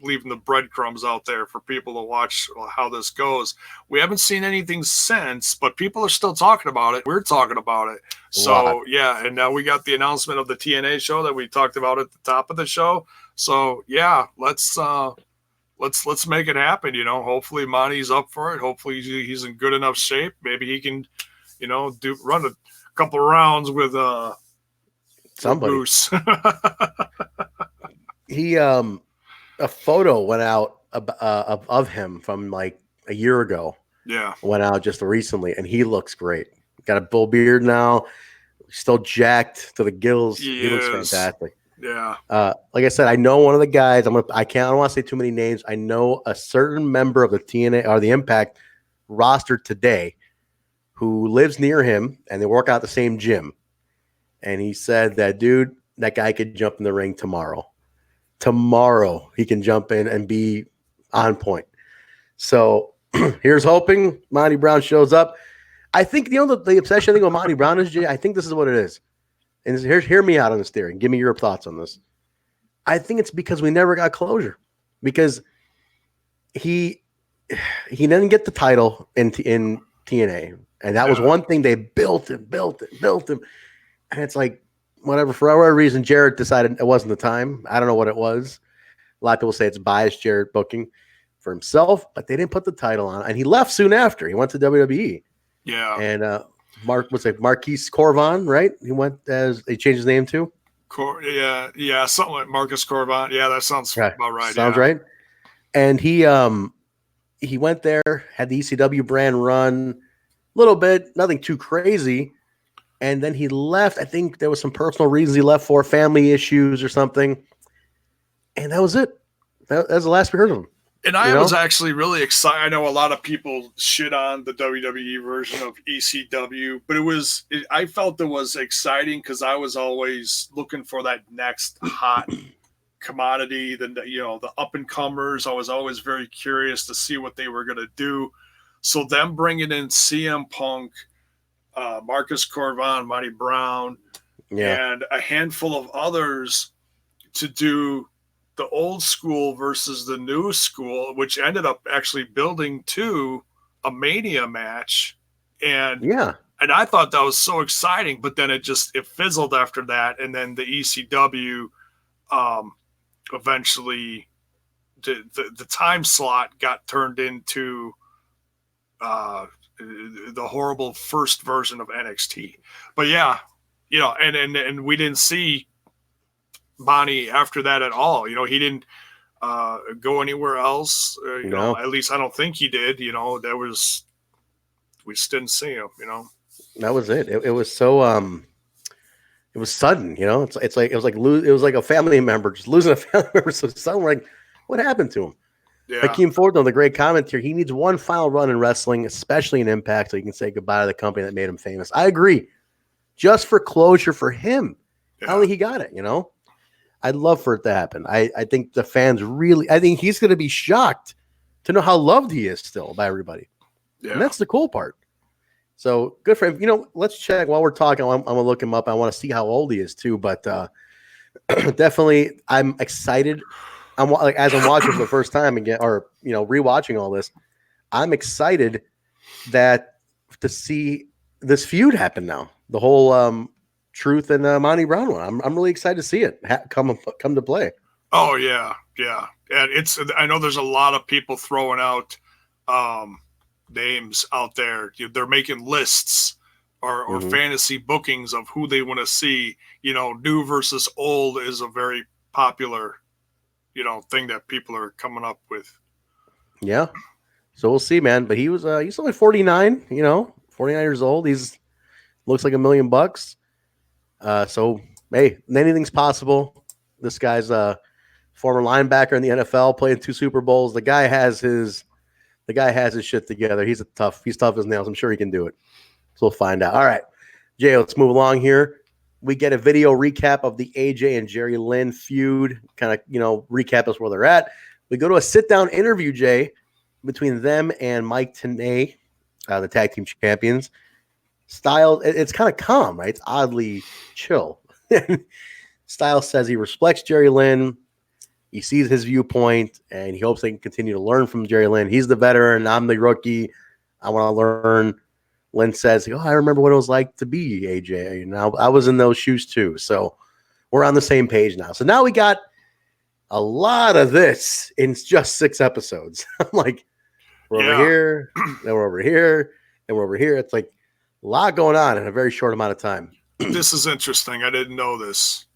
leaving the breadcrumbs out there for people to watch how this goes. We haven't seen anything since, but people are still talking about it. We're talking about it. So and now we got the announcement of the TNA show that we talked about at the top of the show. So let's make it happen. Hopefully Monty's up for it. Hopefully he's in good enough shape. Maybe he can, run a couple of rounds with somebody. Bruce. He a photo went out of him from like a year ago. Yeah, went out just recently, and he looks great. Got a full beard now, still jacked to the gills. He looks fantastic. Yeah. Like I said, I know one of the guys. I don't want to say too many names. I know a certain member of the TNA or the Impact roster today who lives near him, and they work out the same gym. And he said that that guy could jump in the ring tomorrow. Tomorrow he can jump in and be on point. So here's hoping Monty Brown shows up. I think the obsession thing with Monty Brown is, Jay, I think this is what it is. And hear me out on this theory. Give me your thoughts on this. I think it's because we never got closure. Because he didn't get the title in TNA. And that was one thing they built him. And it's like, whatever, for whatever reason, Jarrett decided it wasn't the time. I don't know what it was. A lot of people say it's biased Jarrett booking for himself, but they didn't put the title on. And he left soon after. He went to WWE. Yeah. And Marquise Corvon, right? He went as they changed his name to. Yeah, something like Marcus Corvon. Yeah, that sounds about right. Sounds right. And he went there, had the ECW brand run a little bit, nothing too crazy. And then he left. I think there was some personal reasons he left for, family issues or something. And that was it. That was the last we heard of him. And I was actually really excited. I know a lot of people shit on the WWE version of ECW, but I felt it was exciting because I was always looking for that next hot commodity, the up and comers. I was always very curious to see what they were going to do. So them bringing in CM Punk, Marcus Corvon, Monty Brown, and a handful of others to do the old school versus the new school, which ended up actually building to a Mania match. And I thought that was so exciting, but then it fizzled after that. And then the ECW eventually the time slot got turned into the horrible first version of NXT. But and we didn't see Bonnie after that at all. He didn't go anywhere else. At least I don't think he did. We just didn't see him. That was it. It was so it was sudden. It was like a family member just losing a family member. So suddenly, like, what happened to him? Yeah. Hakeem Ford, the great commentator, he needs one final run in wrestling, especially in Impact, so he can say goodbye to the company that made him famous. I agree. Just for closure for him. I don't think he got it. I'd love for it to happen. I think the fans I think he's going to be shocked to know how loved he is still by everybody. Yeah. And that's the cool part. So good for him. Let's check while we're talking. I'm going to look him up. I want to see how old he is too, but definitely I'm excited. As I'm watching for the first time again, or, rewatching all this, I'm excited that to see this feud happen now. The whole Truth and Monty Brown one. I'm really excited to see it come to play. Oh yeah, yeah, and I know there's a lot of people throwing out names out there. They're making lists or fantasy bookings of who they want to see. New versus old is a very popular, thing that people are coming up with. Yeah. So we'll see, man. But he's only 49, 49 years old. He's looks like $1 million. So hey, anything's possible. This guy's a former linebacker in the NFL, played 2 Super Bowls. The guy has his shit together. He's tough as nails. I'm sure he can do it. So we'll find out. All right, Jay, let's move along here. We get a video recap of the AJ and Jerry Lynn feud, kind of, recap us where they're at. We go to a sit-down interview, Jay, between them and Mike TNA, the tag team champions. Styles, it's kind of calm, right? It's oddly chill. Styles says he respects Jerry Lynn. He sees his viewpoint, and he hopes they can continue to learn from Jerry Lynn. He's the veteran. I'm the rookie. I want to learn. Lynn says, I remember what it was like to be AJ. I was in those shoes too. So we're on the same page now. So now we got a lot of this in just 6 episodes. I'm like, we're over here, then we're over here, and we're over here. It's like a lot going on in a very short amount of time. This is interesting. I didn't know this.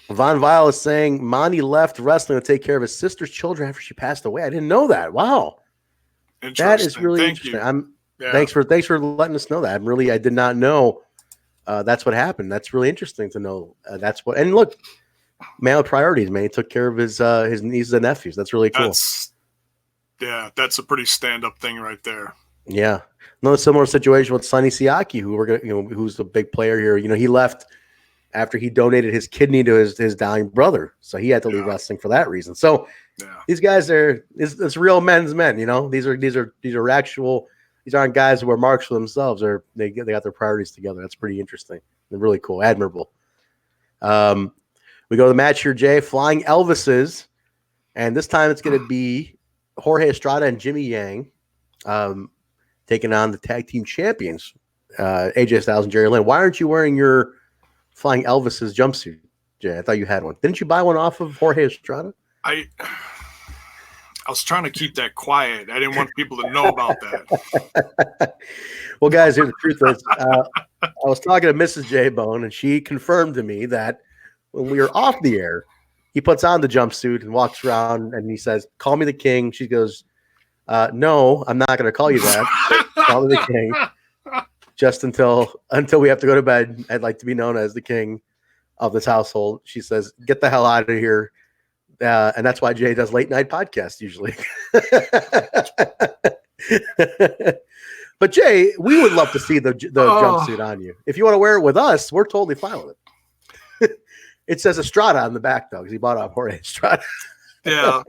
Von Vile is saying Monty left wrestling to take care of his sister's children after she passed away. I didn't know that. Wow. That is really interesting. Thanks for letting us know that. I did not know that's what happened. That's really interesting to know. And look, male priorities, man. He took care of his nieces and nephews. That's really cool. That's a pretty stand-up thing right there. Yeah. Another similar situation with Sonny Siaki, who's a big player here. He left after he donated his kidney to his dying brother. So he had to leave wrestling for that reason. So these guys it's real men's men, These aren't guys who are marks for themselves, or they got their priorities together. That's pretty interesting and really cool, admirable. We go to the match here, Jay. Flying Elvises, and this time it's going to be Jorge Estrada and Jimmy Yang taking on the tag team champions, AJ Styles and Jerry Lynn. Why aren't you wearing your Flying Elvises jumpsuit, Jay? I thought you had one. Didn't you buy one off of Jorge Estrada? I was trying to keep that quiet. I didn't want people to know about that. Well, guys, here's the truth is, I was talking to Mrs. J Bone, and she confirmed to me that when we were off the air, he puts on the jumpsuit and walks around, and he says, "Call me the king." She goes, "No, I'm not going to call you that. Call me the king. Just until we have to go to bed. I'd like to be known as the king of this household." She says, "Get the hell out of here." And that's why Jay does late night podcasts usually. But Jay, we would love to see the jumpsuit on you. If you want to wear it with us, we're totally fine with it. It says Estrada on the back though, because he bought off Jorge Estrada. Yeah.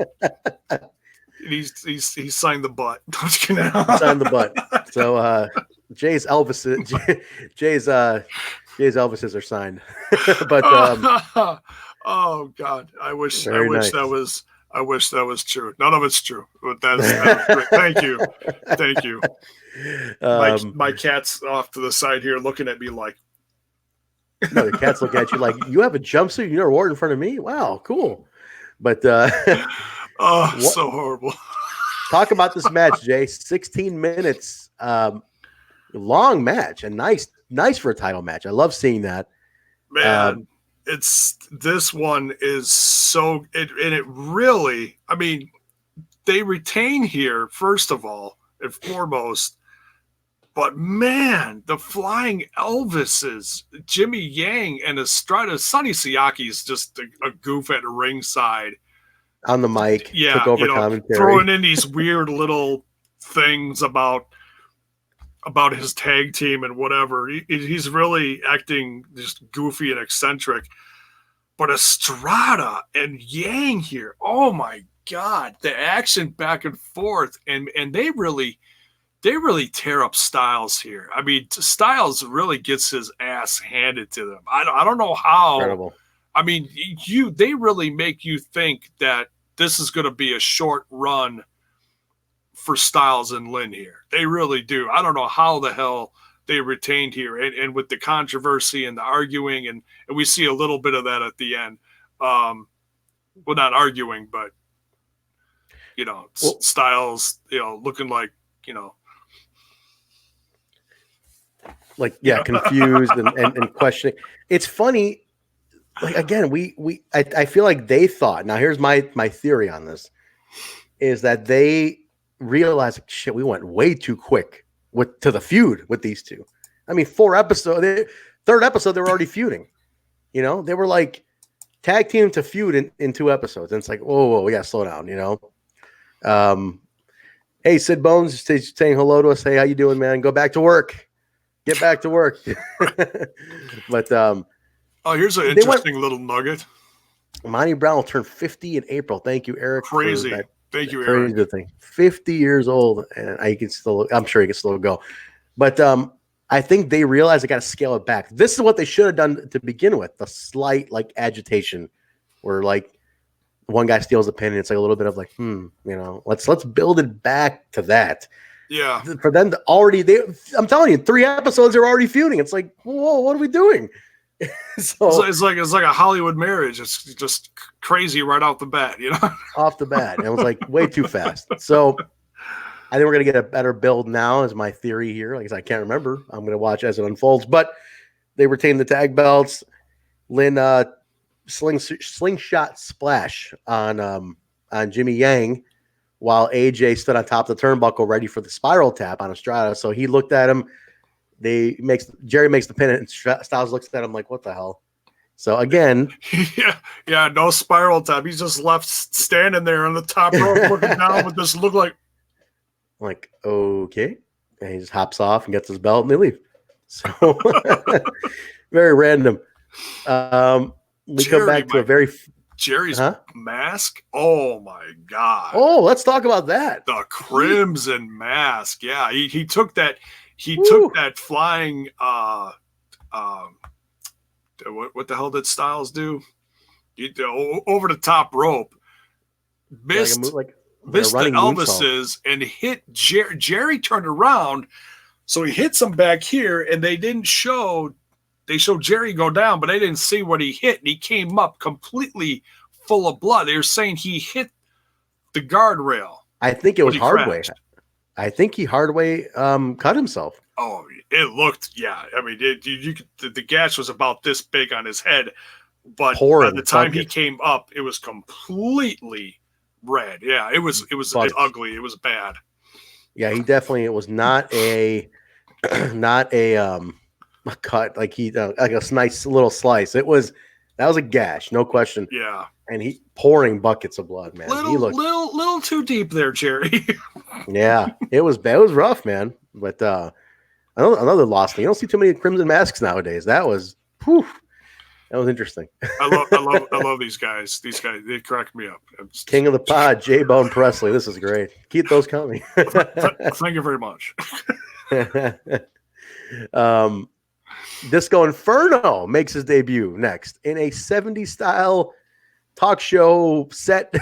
He's signed the butt. He signed the butt. So Jay's Elvises are signed. But oh God, I wish that was true. None of it's true, but that's great. Thank you. My cat's off to the side here, looking at me like. No, the cat's looking at you like, you have a jumpsuit you never wore it in front of me. Wow, cool. But so horrible. Talk about this match, Jay. 16 minutes, long match, and nice for a title match. I love seeing that. Man. This one is so it really, I mean, they retain here first of all and foremost, but man, the Flying Elvises, Jimmy Yang and Estrada. Sonny Siaki is just a goof at ringside on the mic. Yeah, took over commentary, throwing in these weird little things about his tag team and whatever. He's really acting just goofy and eccentric. But Estrada and Yang here, oh my God, the action back and forth, and they really tear up Styles here. I mean, Styles really gets his ass handed to them. I don't know how. Incredible. I mean, they really make you think that this is going to be a short run for Styles and Lynn here. They really do. I don't know how the hell they retained here, and with the controversy and the arguing, and we see a little bit of that at the end. Well, not arguing, but Styles, looking like, confused and questioning. It's funny. Like, again, I feel like they thought, now here's my theory on this, is that they realized, like, shit, we went way too quick to the feud with these two. I mean, 4 episodes, third episode, they were already feuding. They were like tag team to feud in 2 episodes. And it's like, whoa, we gotta slow down, Hey, Sid Bones saying hello to us. Hey, how you doing, man? Go back to work. Get back to work. But here's an interesting little nugget. Monty Brown will turn 50 in April. Thank you, Eric. Crazy. Thank you, Eric. Good thing. 50 years old, and I'm sure he can still go. But I think they realized they got to scale it back. This is what they should have done to begin with. The slight agitation, where one guy steals the pin, and it's like a little bit of let's build it back to that. Yeah. For them to I'm telling you, 3 episodes they're already feuding. It's like, whoa, what are we doing? So it's like a Hollywood marriage. It's just crazy right off the bat, Off the bat. And it was like way too fast. So I think we're gonna get a better build now, is my theory here. Like I said, I can't remember. I'm gonna watch as it unfolds. But they retain the tag belts. Lynn slingshot splash on Jimmy Yang, while AJ stood on top of the turnbuckle ready for the spiral tap on Estrada. So he looked at him. Jerry makes the pin, and Styles looks at him like, what the hell? So again, yeah, no spiral tap. He's just left standing there on the top rope, looking down with this look like, okay, and he just hops off and gets his belt, and they leave. So very random. We come back to Jerry's mask. Oh my God! Oh, let's talk about that. The crimson mask. Yeah, he took that. He took that flying. What the hell did Styles do? Over the top rope, missed the Elvises and hit Jerry. Jerry turned around, so he hits him back here, and they didn't show. They showed Jerry go down, but they didn't see what he hit, and he came up completely full of blood. They were saying he hit the guardrail. I think it was Hardway. I think he Hardway cut himself. Oh, it looked, yeah. I mean, the gash was about this big on his head, but by the time he came up, it was completely red. Yeah, it was ugly. It was bad. Yeah, he definitely. It was not a cut like like a nice little slice. That was a gash, no question. Yeah, and he pouring buckets of blood, man. He looked little too deep there, Jerry. Yeah, it was bad. It was rough, man. But another lost thing. You don't see too many crimson masks nowadays. That was interesting. I love these guys. These guys, they crack me up. King of the pod, J Bone Presley. This is great. Keep those coming. Thank you very much. Disco Inferno makes his debut next in a 70s style talk show set.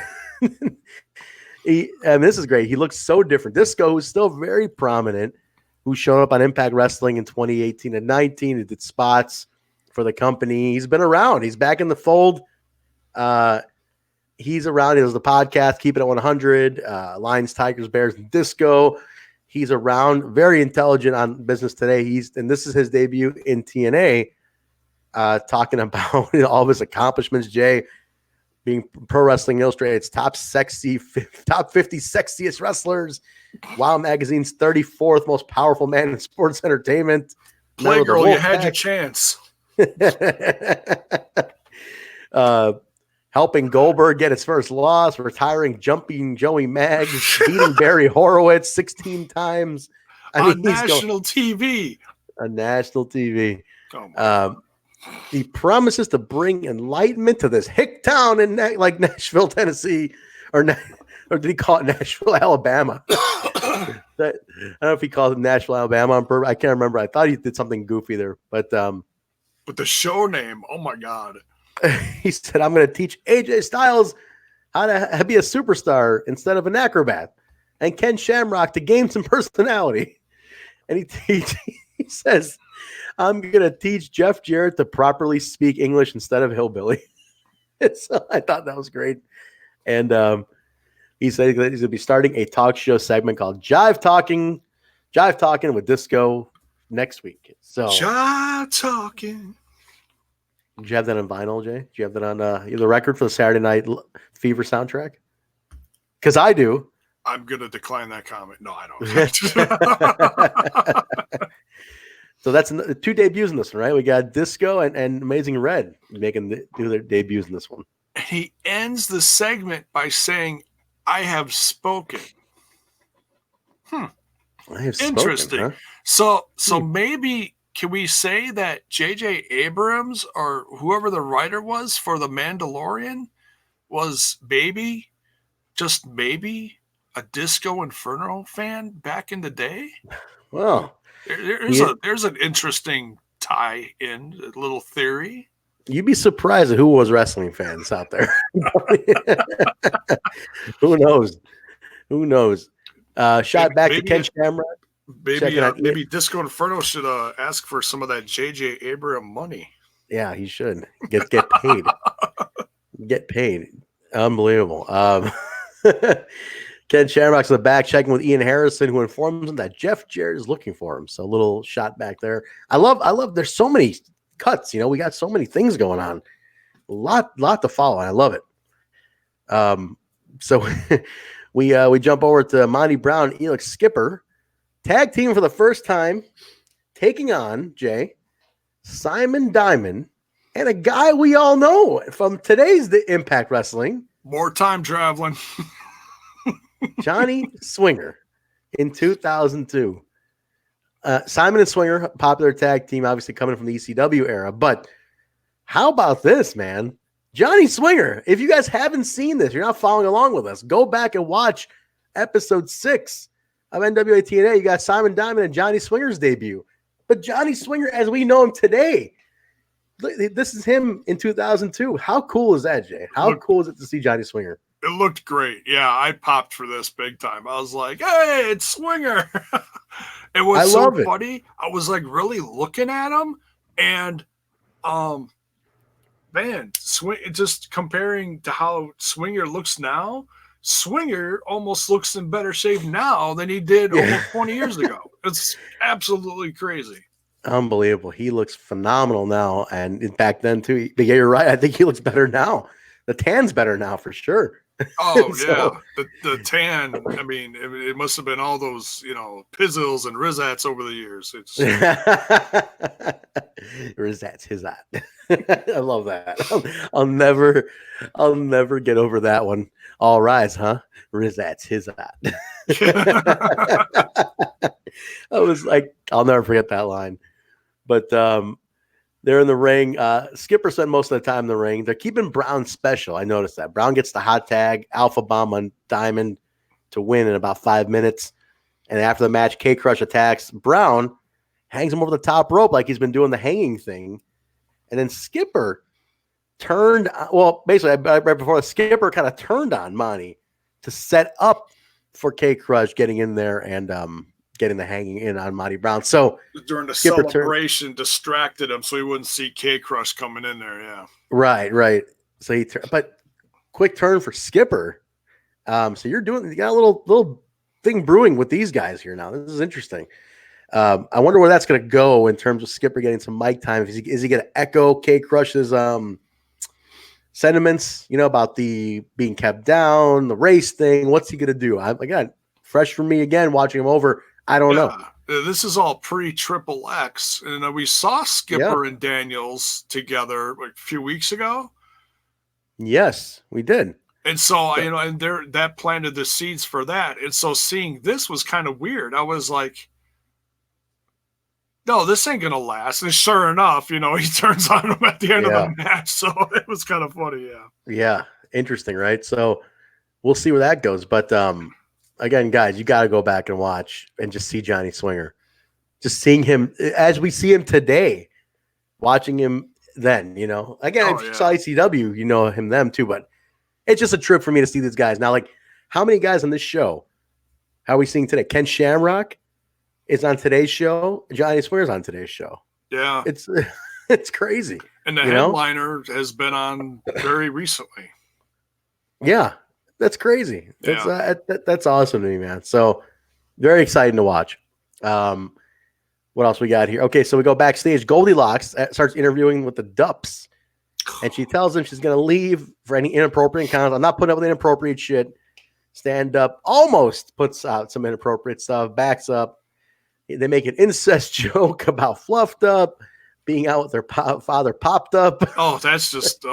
This is great. He looks so different. Disco is still very prominent, who's shown up on Impact Wrestling in 2018 and 19. He did spots for the company. He's been around. He's back in the fold. He's around. He does the podcast, Keep It at 100, Lions, Tigers, Bears, and Disco. He's around, very intelligent on Business Today. And this is his debut in TNA, talking about all of his accomplishments, Jay, being Pro Wrestling Illustrated's top 50 sexiest wrestlers, Wow Magazine's 34th most powerful man in sports entertainment. Playgirl, you had your chance. Helping Goldberg get his first loss, retiring Jumping Joey Maggs, beating Barry Horowitz 16 times. On national TV. On national TV. He promises to bring enlightenment to this hick town in Nashville, Tennessee, or did he call it Nashville, Alabama? I don't know if he called it Nashville, Alabama on purpose. I can't remember. I thought he did something goofy there, but the show name, oh my God. He said, I'm going to teach AJ Styles how to be a superstar instead of an acrobat. and Ken Shamrock to gain some personality. And he says, I'm going to teach Jeff Jarrett to properly speak English instead of hillbilly. So I thought that was great. And he said he's going to be starting a talk show segment called Jive Talking with Disco next week. So Jive Talking. Did you have that on vinyl, Jay? Do you have that on the record for the Saturday Night Fever soundtrack? Because I do. I'm going to decline that comment. No, I don't. So that's 2 debuts in this one, right? We got Disco and Amazing Red do their debuts in this one. He ends the segment by saying, I have spoken. I have Interesting. spoken, huh? So maybe can we say that J.J. Abrams or whoever the writer was for The Mandalorian was just maybe a Disco Inferno fan back in the day? Well, there's an interesting tie-in, a little theory. You'd be surprised at who was wrestling fans out there. Who knows? Shot back to Ken Shamrock. Maybe Disco Inferno should ask for some of that J.J. Abrams money. Yeah, he should get paid. Get paid. Unbelievable. Ken Shamrock's in the back checking with Ian Harrison, who informs him that Jeff Jarrett is looking for him. So a little shot back there. I love. There's so many cuts. We got so many things going on. A lot to follow. And I love it. So we jump over to Monty Brown, Elix Skipper, tag team for the first time, taking on Jay, Simon Diamond, and a guy we all know from today's The Impact Wrestling. More time traveling. Johnny Swinger in 2002. Simon and Swinger, popular tag team, obviously coming from the ECW era. But how about this, man? Johnny Swinger. If you guys haven't seen this, you're not following along with us, go back and watch episode 6 of NWA-TNA. You got Simon Diamond and Johnny Swinger's debut. But Johnny Swinger, as we know him today, this is him in 2002. How cool is that, Jay? How cool is it to see Johnny Swinger? It looked great. Yeah, I popped for this big time. I was like, hey, it's Swinger. It was so funny. I was like really looking at him and man, just comparing to how Swinger looks now, Swinger almost looks in better shape now than he did almost 20 years ago. It's absolutely crazy. Unbelievable. He looks phenomenal now. And back then too, yeah, you're right. I think he looks better now. The tan's better now for sure. Oh, yeah. The tan, I mean, it must have been all those, pizzles and Rizats over the years. It's Rizats, his that. I love that. I'll never get over that one. All rise, huh? Rizats, his that. I was like, I'll never forget that line. But they're in the ring. Skipper spent most of the time in the ring. They're keeping Brown special. I noticed that. Brown gets the hot tag, alpha bomb on Diamond to win in about 5 minutes. And after the match, K-Crush attacks. Brown hangs him over the top rope like he's been doing the hanging thing. And then Skipper basically right before the Skipper kind of turned on Monty to set up for K-Crush getting in there and getting the hanging in on Monty Brown. So during the celebration, distracted him so he wouldn't see K-Crush coming in there. Yeah. Right. So but quick turn for Skipper. So you got a little thing brewing with these guys here now. This is interesting. I wonder where that's going to go in terms of Skipper getting some mic time. Is he going to echo K-Crush's sentiments, about the being kept down, the race thing? What's he going to do? Again, fresh for me again, watching him over. I don't know. This is all pre-Triple X. And we saw Skipper and Daniels together a few weeks ago. Yes, we did. And so, that planted the seeds for that. And so seeing this was kind of weird. I was like, no, this ain't going to last. And sure enough, he turns on him at the end of the match. So it was kind of funny. Yeah. Yeah. Interesting, right? So we'll see where that goes. But, again, guys, you got to go back and watch and just see Johnny Swinger. Just seeing him as we see him today, watching him then, Again, if you saw ECW, you know them too. But it's just a trip for me to see these guys. Now, like, how many guys on this show How are we seeing today? Ken Shamrock is on today's show. Johnny Swear's on today's show. Yeah. It's crazy. And the headliner has been on very recently. Yeah, that's crazy. Yeah. That's awesome to me, man. So very exciting to watch. What else we got here? Okay, so we go backstage. Goldilocks starts interviewing with the Dups, and she tells him she's going to leave for any inappropriate encounters. I'm not putting up with inappropriate shit. Stand up almost puts out some inappropriate stuff, backs up. They make an incest joke about fluffed up, being out with their father popped up. Oh, that's just,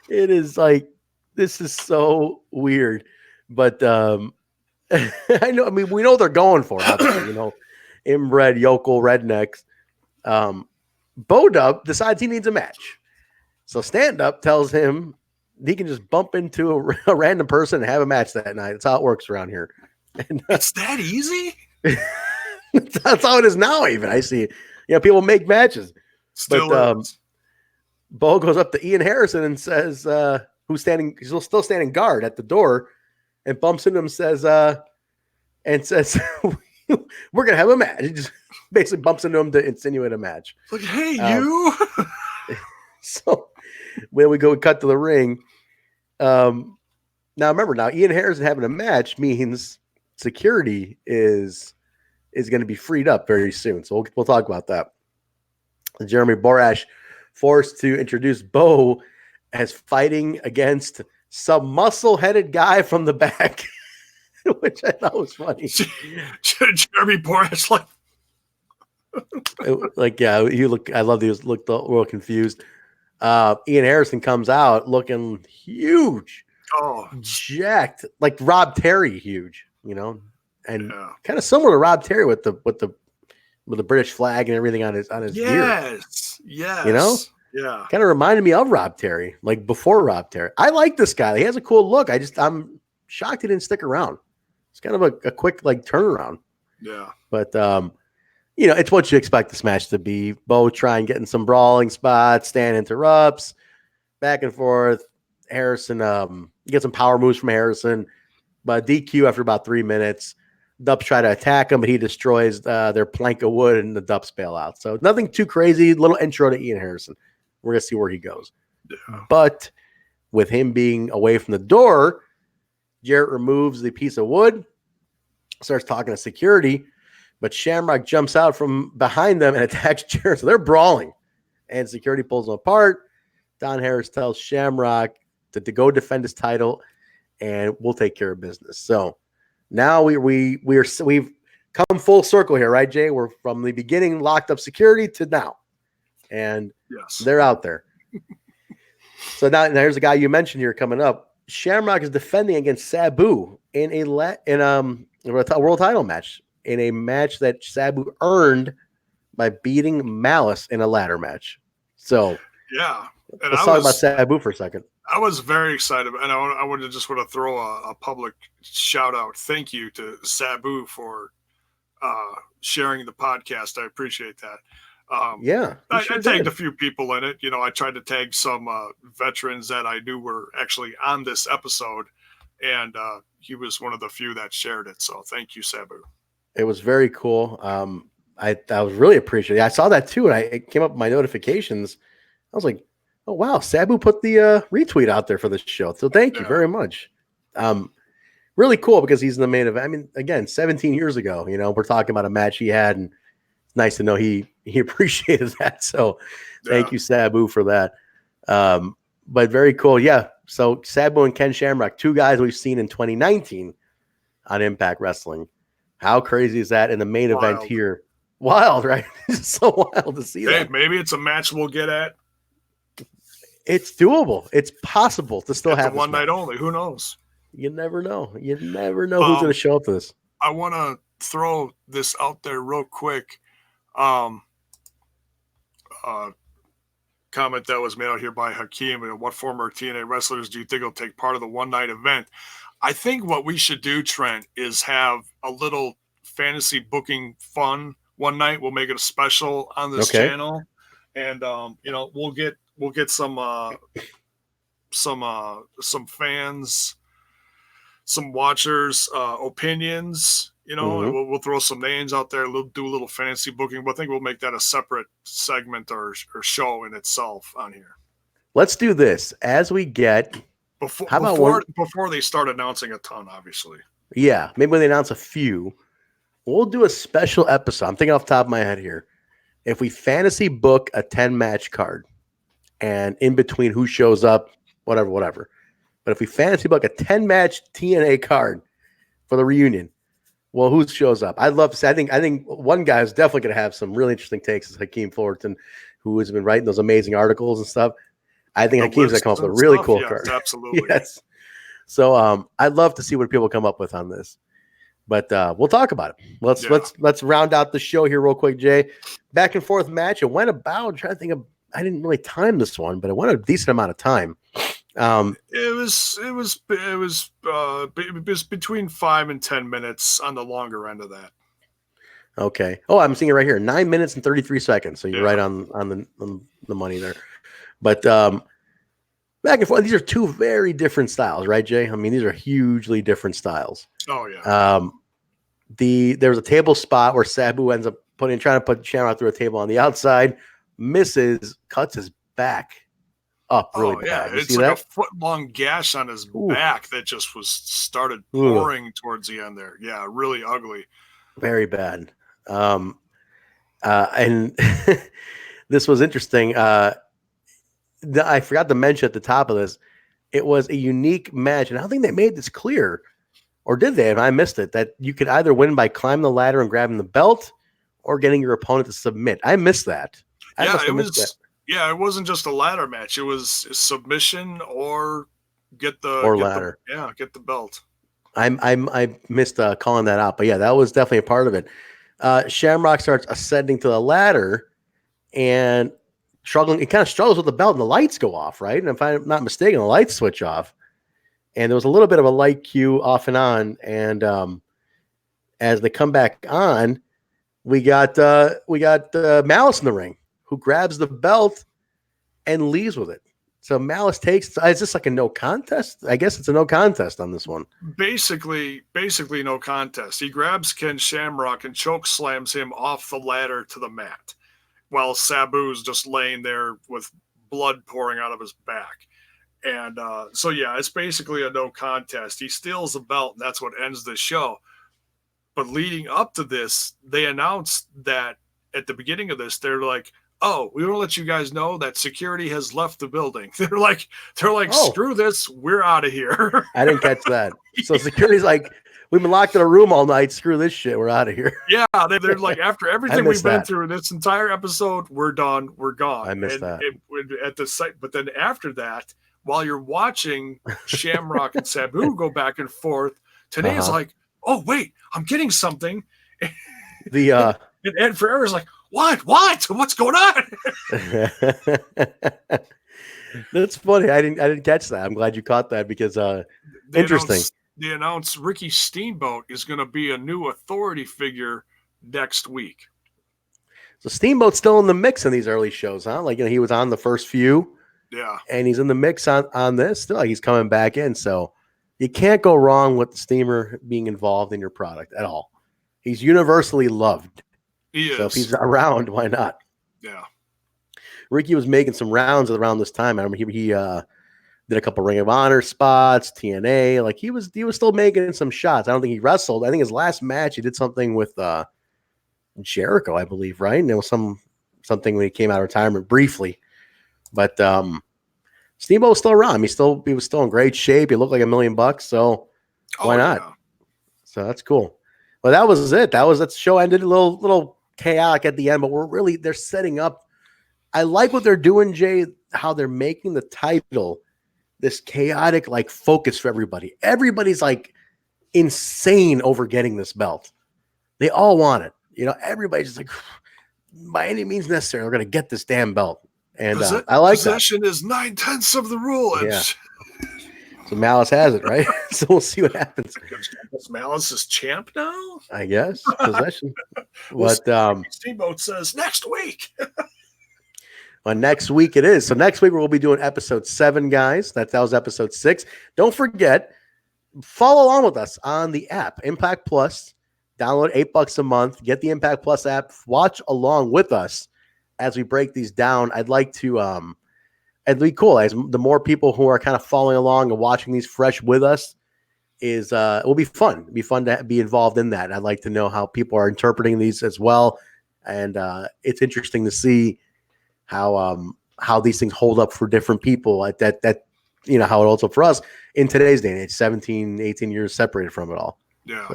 It is like, this is so weird. But I know, I mean, we know they're going for it, obviously, you know, inbred, yokel, rednecks. Bo-Dub decides he needs a match. So stand-up tells him he can just bump into a random person and have a match that night. That's how it works around here. And it's that easy? That's how it is now, even. I see. You know, people make matches. Still Bo goes up to Ian Harrison and says, he's still standing guard at the door, and bumps into him and says, we're going to have a match. He just basically bumps into him to insinuate a match. Like, hey, you. So when we cut to the ring. Now remember, Ian Harrison having a match means security is going to be freed up very soon. So we'll talk about that. Jeremy Borash forced to introduce Bo as fighting against some muscle-headed guy from the back, which I thought was funny. Jeremy Borash, I love he looked a little confused. Ian Harrison comes out looking huge, jacked, like Rob Terry, huge, you know, and kind of similar to Rob Terry with the British flag and everything on his beard. Yes, you know, yeah, kind of reminded me of Rob Terry, like before Rob Terry. I like this guy; he has a cool look. I'm shocked he didn't stick around. It's kind of a quick like turnaround. Yeah, but you know, it's what you expect this match to be. Bo trying getting some brawling spots. Stan interrupts, back and forth. Harrison, you get some power moves from Harrison, but DQ after about 3 minutes. Dups try to attack him, but he destroys their plank of wood, and the Dups bail out. So nothing too crazy. Little intro to Ian Harrison. We're gonna see where he goes. Yeah. But with him being away from the door, Jarrett removes the piece of wood, starts talking to security. But Shamrock jumps out from behind them and attacks Jarrett. So they're brawling. And security pulls them apart. Don Harris tells Shamrock to go defend his title, and we'll take care of business. So now we've come full circle here, right, Jay? We're from the beginning locked up security to now. And they're out there. So now here's a guy you mentioned here coming up. Shamrock is defending against Sabu in a world title match. In a match that Sabu earned by beating Malice in a ladder match. So, yeah. And let's talk about Sabu for a second. I was very excited, and I want to throw a public shout out. Thank you to Sabu for sharing the podcast. I appreciate that. I tagged a few people in it. You know, I tried to tag some veterans that I knew were actually on this episode, and he was one of the few that shared it. So thank you, Sabu. It was very cool. I was really appreciative. I saw that too, and it came up in my notifications. I was like, "Oh wow, Sabu put the retweet out there for the show." So thank you very much. Really cool because he's in the main event. I mean, again, 17 years ago, you know, we're talking about a match he had, and it's nice to know he appreciated that. So thank you, Sabu, for that. But very cool, yeah. So Sabu and Ken Shamrock, two guys we've seen in 2019 on Impact Wrestling. How crazy is that in the main event here? Wild, right? It's so wild to see that. Maybe it's a match we'll get at. It's doable. It's possible to still have one night only. Who knows? You never know. You never know who's going to show up to this. I want to throw this out there real quick. Comment that was made out here by Hakeem. What former TNA wrestlers do you think will take part of the one-night event? I think what we should do, Trent, is have a little fantasy booking fun one night. We'll make it a special on this channel, and you know, we'll get some fans, some watchers' opinions. You know, and we'll throw some names out there. We'll do a little fantasy booking, but I think we'll make that a separate segment or show in itself on here. Let's do this as we get before they start announcing a ton, obviously. Yeah, maybe when they announce a few, we'll do a special episode. I'm thinking off the top of my head here. If we fantasy book a 10-match card, and in between who shows up, whatever. But if we fantasy book a 10-match TNA card for the reunion, well, who shows up? I'd love to see. I think one guy is definitely going to have some really interesting takes. Is Hakeem Fullerton, who has been writing those amazing articles and stuff. I think Hakeem's going to come up with a really cool card. Absolutely. Yes. So I'd love to see what people come up with on this. But we'll talk about it. Let's round out the show here real quick, Jay. Back and forth match. It went about. I'm trying to think of. I didn't really time this one, but it went a decent amount of time. It was between 5 and 10 minutes on the longer end of that. Okay. Oh, I'm seeing it right here. 9 minutes and 33 seconds. So you're right on the money there. But back and forth. These are two very different styles, right, Jay? I mean, these are hugely different styles. Oh yeah. There was a table spot where Sabu ends up trying to put Shamrock through a table on the outside, misses, cuts his back up really bad. It's like a foot-long gash on his back that just started pouring towards the end there. Yeah, really ugly. Very bad. And this was interesting. I forgot to mention at the top of this, it was a unique match, and I don't think they made this clear, or did they? And I missed it, that you could either win by climbing the ladder and grabbing the belt or getting your opponent to submit. I missed that. It wasn't just a ladder match. It was a submission or ladder. Get the belt. I missed calling that out, but yeah, that was definitely a part of it. Shamrock starts ascending to the ladder and struggling. It kind of struggles with the belt, and the lights go off, right? And if I'm not mistaken, the lights switch off, and there was a little bit of a light cue off and on. And as they come back on, we got Malice in the ring, who grabs the belt and leaves with it. So Malice takes. Is this like a no contest? I guess it's a no contest on this one. Basically no contest. He grabs Ken Shamrock and choke slams him off the ladder to the mat, while Sabu's just laying there with blood pouring out of his back. And it's basically a no contest. He steals the belt, and that's what ends the show. But leading up to this, they announced that at the beginning of this, they're like, "Oh, we want to let you guys know that security has left the building." They're like, "Screw this, we're out of here." I didn't catch that. So security's like, "We've been locked in a room all night. Screw this shit. We're out of here." Yeah, they're like, after everything we've been through this entire episode, we're done. We're gone. I missed that. At the site, but then after that, while you're watching Shamrock and Sabu go back and forth, TNA's like, "Oh wait, I'm getting something." And Forever's like, What? What's going on? That's funny. I didn't catch that. I'm glad you caught that because interesting. They announced Ricky Steamboat is going to be a new authority figure next week. So Steamboat's still in the mix in these early shows, huh? Like, he was on the first few. Yeah. And he's in the mix on this. Still, he's coming back in. So you can't go wrong with the Steamer being involved in your product at all. He's universally loved. He is. So if he's around, why not? Yeah. Ricky was making some rounds around this time. I remember he did a couple Ring of Honor spots, TNA. Like he was still making some shots. I don't think he wrestled. I think his last match he did something with Jericho, I believe, right? And there was something when he came out of retirement briefly. But Steamboat was still around. He was still in great shape. He looked like $1 million. So why not? Yeah. So that's cool. Well, that was it. That the show ended a little chaotic at the end, but they're setting up. I like what they're doing, Jay, how they're making the title this chaotic like focus for everybody. Everybody's like insane over getting this belt. They all want it. Everybody's just like, by any means necessary, we're going to get this damn belt. And I like possession is 9/10 of the rule. Yeah. So Malice has it, right? So we'll see what happens. Malice is champ now? I guess. Possession. But Steamboat says next week. Well, next week it is. So next week we'll be doing episode 7, guys. That was episode 6. Don't forget, follow along with us on the app, Impact Plus. Download $8 a month. Get the Impact Plus app. Watch along with us as we break these down. I'd like to, it'd be cool as the more people who are kind of following along and watching these fresh with us is, it will be fun. It'll be fun to be involved in that. I'd like to know how people are interpreting these as well. And it's interesting to see how these things hold up for different people at that, you know, how it holds up for us in today's day and age, 17, 18 years separated from it all. Yeah.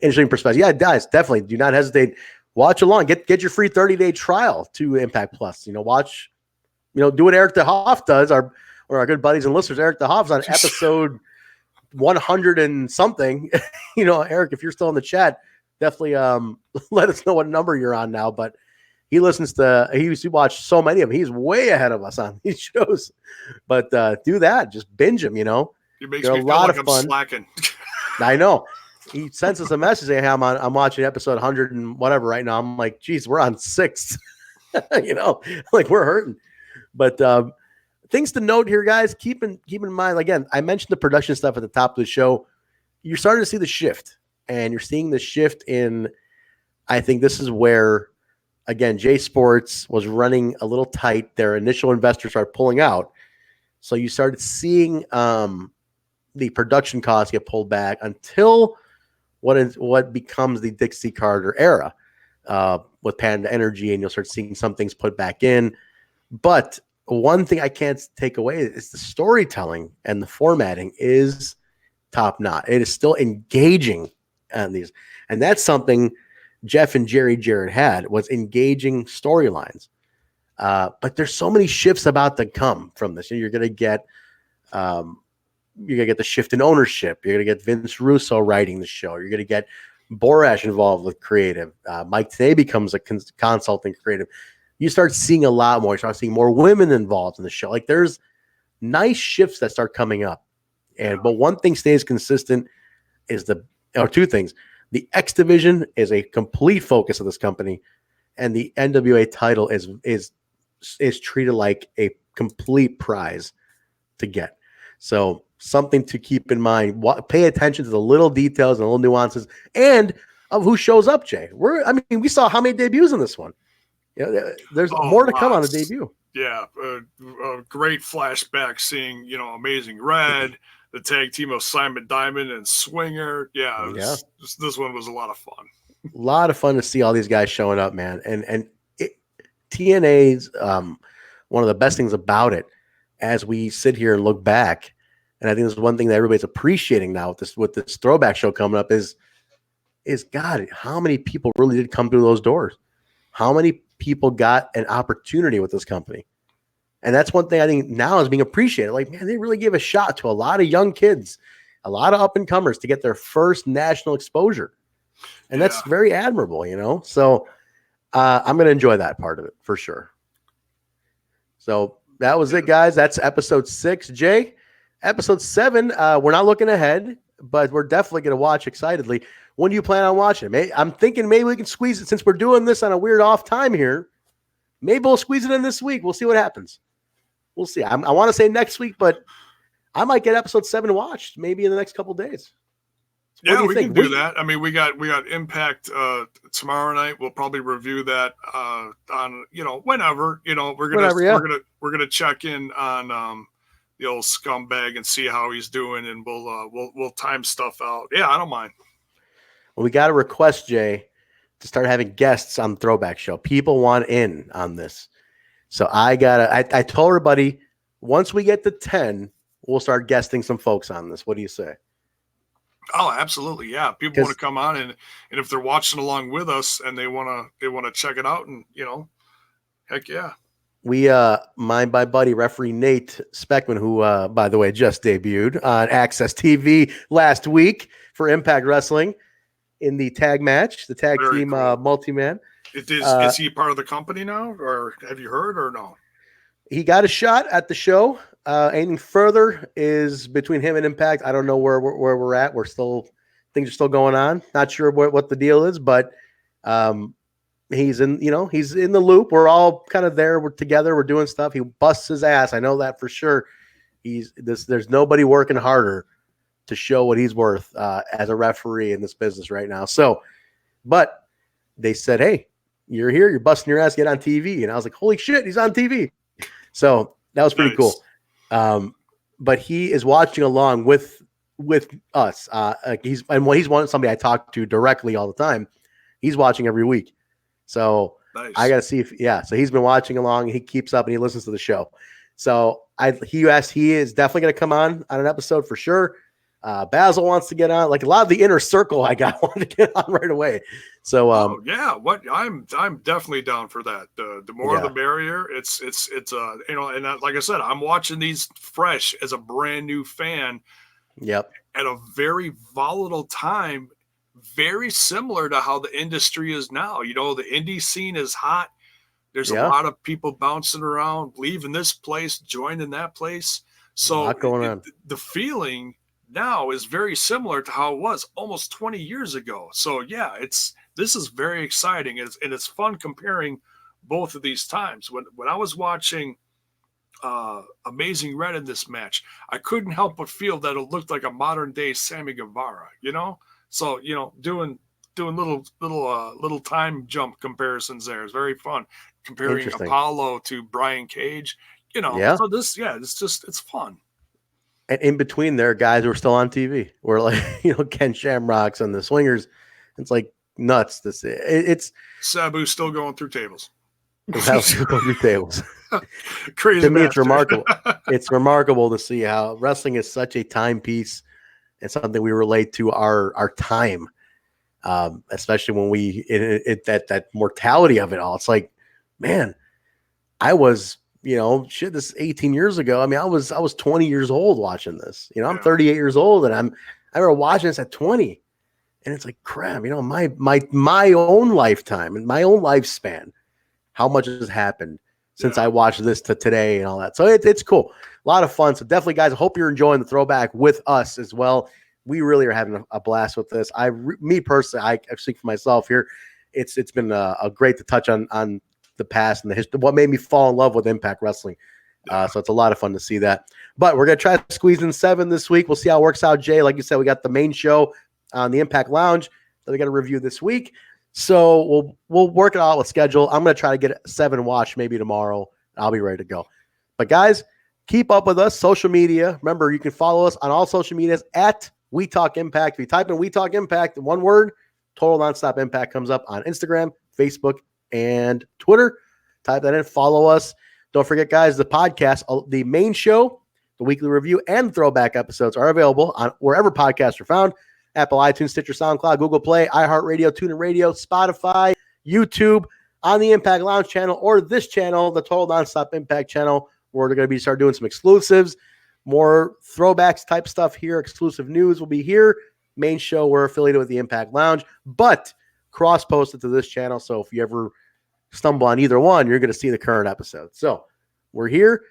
Interesting perspective. Yeah, guys, definitely do not hesitate. Watch along. Get your free 30-day trial to Impact Plus. You know, watch, you know, do what Eric DeHoff does. Our good buddies and listeners. Eric DeHoff's on episode 100 and something. You know, Eric, if you're still in the chat, definitely let us know what number you're on now. But he used to watch so many of them. He's way ahead of us on these shows. But do that. Just binge them, you know. It makes me feel like I'm slacking. I know. He sends us a message saying, hey, I'm watching episode 100 and whatever right now. I'm like, geez, we're on 6. You know, like we're hurting. But things to note here, guys. Keep in mind, again, I mentioned the production stuff at the top of the show. You're starting to see the shift. And you're seeing the shift in, I think this is where, again, J Sports was running a little tight. Their initial investors started pulling out. So you started seeing the production costs get pulled back until what becomes the Dixie Carter era with Panda Energy, and you'll start seeing some things put back in. But one thing I can't take away is the storytelling and the formatting is top notch. It is still engaging on these, and that's something Jeff and Jarrett had, was engaging storylines. But there's so many shifts about to come from this. You're going to get the shift in ownership. You're going to get Vince Russo writing the show. You're going to get Borash involved with creative. Mike today becomes a consulting creative. You start seeing a lot more. You start seeing more women involved in the show. Like there's nice shifts that start coming up. But one thing stays consistent is two things. The X division is a complete focus of this company, and the NWA title is treated like a complete prize to get. So something to keep in mind. Pay attention to the little details and little nuances, and of who shows up. Jay, we saw how many debuts in this one. There's more to come on the debut. Yeah, a great flashback seeing Amazing Red, the tag team of Simon Diamond and Swinger. This one was a lot of fun. A lot of fun to see all these guys showing up, man. And TNA's one of the best things about it, as we sit here and look back, and I think this is one thing that everybody's appreciating now with this throwback show coming up is God, how many people really did come through those doors? How many people got an opportunity with this company? And that's one thing I think now is being appreciated. Like, man, they really gave a shot to a lot of young kids, a lot of up-and-comers to get their first national exposure. And that's very admirable, So I'm going to enjoy that part of it for sure. So that was it, guys. That's episode 6. Jay, episode 7, we're not looking ahead, but we're definitely going to watch excitedly. When do you plan on watching it? I'm thinking maybe we can squeeze it, since we're doing this on a weird off time here. Maybe we'll squeeze it in this week. We'll see what happens. We'll see. I want to say next week, but I might get episode 7 watched maybe in the next couple of days. Yeah, we can do that. I mean, we got Impact tomorrow night. We'll probably review that on whenever. We're gonna check in on the old scumbag and see how he's doing, and we'll time stuff out. Yeah, I don't mind. Well, we got a request, Jay, to start having guests on the Throwback Show. People want in on this. So I told everybody, once we get to 10, we'll start guesting some folks on this. What do you say? Oh, absolutely. Yeah. People want to come on, and if they're watching along with us and they want to check it out, and heck yeah. We my buddy referee Nate Speckman, who by the way just debuted on Access TV last week for Impact Wrestling in the tag match, the tag team cool. Multi-man. Is he part of the company now, or have you heard, or no? He got a shot at the show. Anything further is between him and Impact. I don't know where we're at. Things are still going on. Not sure what the deal is, but he's in the loop. We're all kind of there. We're together. We're doing stuff. He busts his ass. I know that for sure. There's nobody working harder to show what he's worth as a referee in this business right now. So, but they said, hey, you're here, you're busting your ass, get on TV. And I was like, holy shit, he's on TV. So that was pretty cool. But he is watching along with us. He's one somebody I talk to directly all the time. He's watching every week. So nice. I got to see so he's been watching along. He keeps up and he listens to the show. So he is definitely going to come on an episode for sure. Basil wants to get on, like a lot of the inner circle I got wanted to get on right away. So I'm definitely down for that. The more the merrier. It's and like I said, I'm watching these fresh as a brand new fan. Yep. At a very volatile time, very similar to how the industry is now. The indie scene is hot. There's a lot of people bouncing around, leaving this place, joining that place. So a lot going on. The feeling now is very similar to how it was almost 20 years ago. So this is very exciting, and it's fun comparing both of these times. When I was watching Amazing Red in this match, I couldn't help but feel that it looked like a modern day Sammy Guevara, So doing little time jump comparisons there is very fun. Comparing Apolo to Brian Cage, So it's fun. And in between there, guys who are still on TV. We're like, Ken Shamrocks and the Swingers. It's like nuts. It's Sabu still going through tables. Still going through tables. Crazy. To me, it's remarkable. It's remarkable to see how wrestling is such a timepiece and something we relate to our time, especially when that mortality of it all. It's like, man, I was. This is 18 years ago. I mean, I was 20 years old watching this. I'm 38 years old, and I remember watching this at 20, and it's like crap. My own lifetime and my own lifespan, how much has happened since I watched this to today and all that. So it's cool, a lot of fun. So definitely, guys, I hope you're enjoying the throwback with us as well. We really are having a blast with this. Me personally, I speak for myself here. It's been a great to touch on the past and the history, what made me fall in love with Impact Wrestling. So it's a lot of fun to see that. But we're going to try to squeeze in 7 this week. We'll see how it works out, Jay. Like you said, we got the main show on the Impact Lounge that we got to review this week. So we'll work it out with schedule. I'm going to try to get 7 watched maybe tomorrow. I'll be ready to go. But guys, keep up with us. Social media. Remember, you can follow us on all social medias at We Talk Impact. If you type in We Talk Impact, one word, Total Nonstop Impact comes up on Instagram, Facebook, and Twitter. Type that in, follow us. Don't forget, guys, the podcast, the main show, the weekly review, and throwback episodes are available on wherever podcasts are found: Apple, iTunes, Stitcher, SoundCloud, Google Play, iHeartRadio, TuneIn Radio, Spotify, YouTube, on the Impact Lounge channel, or this channel, the Total Nonstop Impact channel, where we're going to start doing some exclusives, more throwbacks type stuff here. Exclusive news will be here. Main show, we're affiliated with the Impact Lounge, but cross-posted to this channel. So if you ever stumble on either one, you're going to see the current episode. So we're here.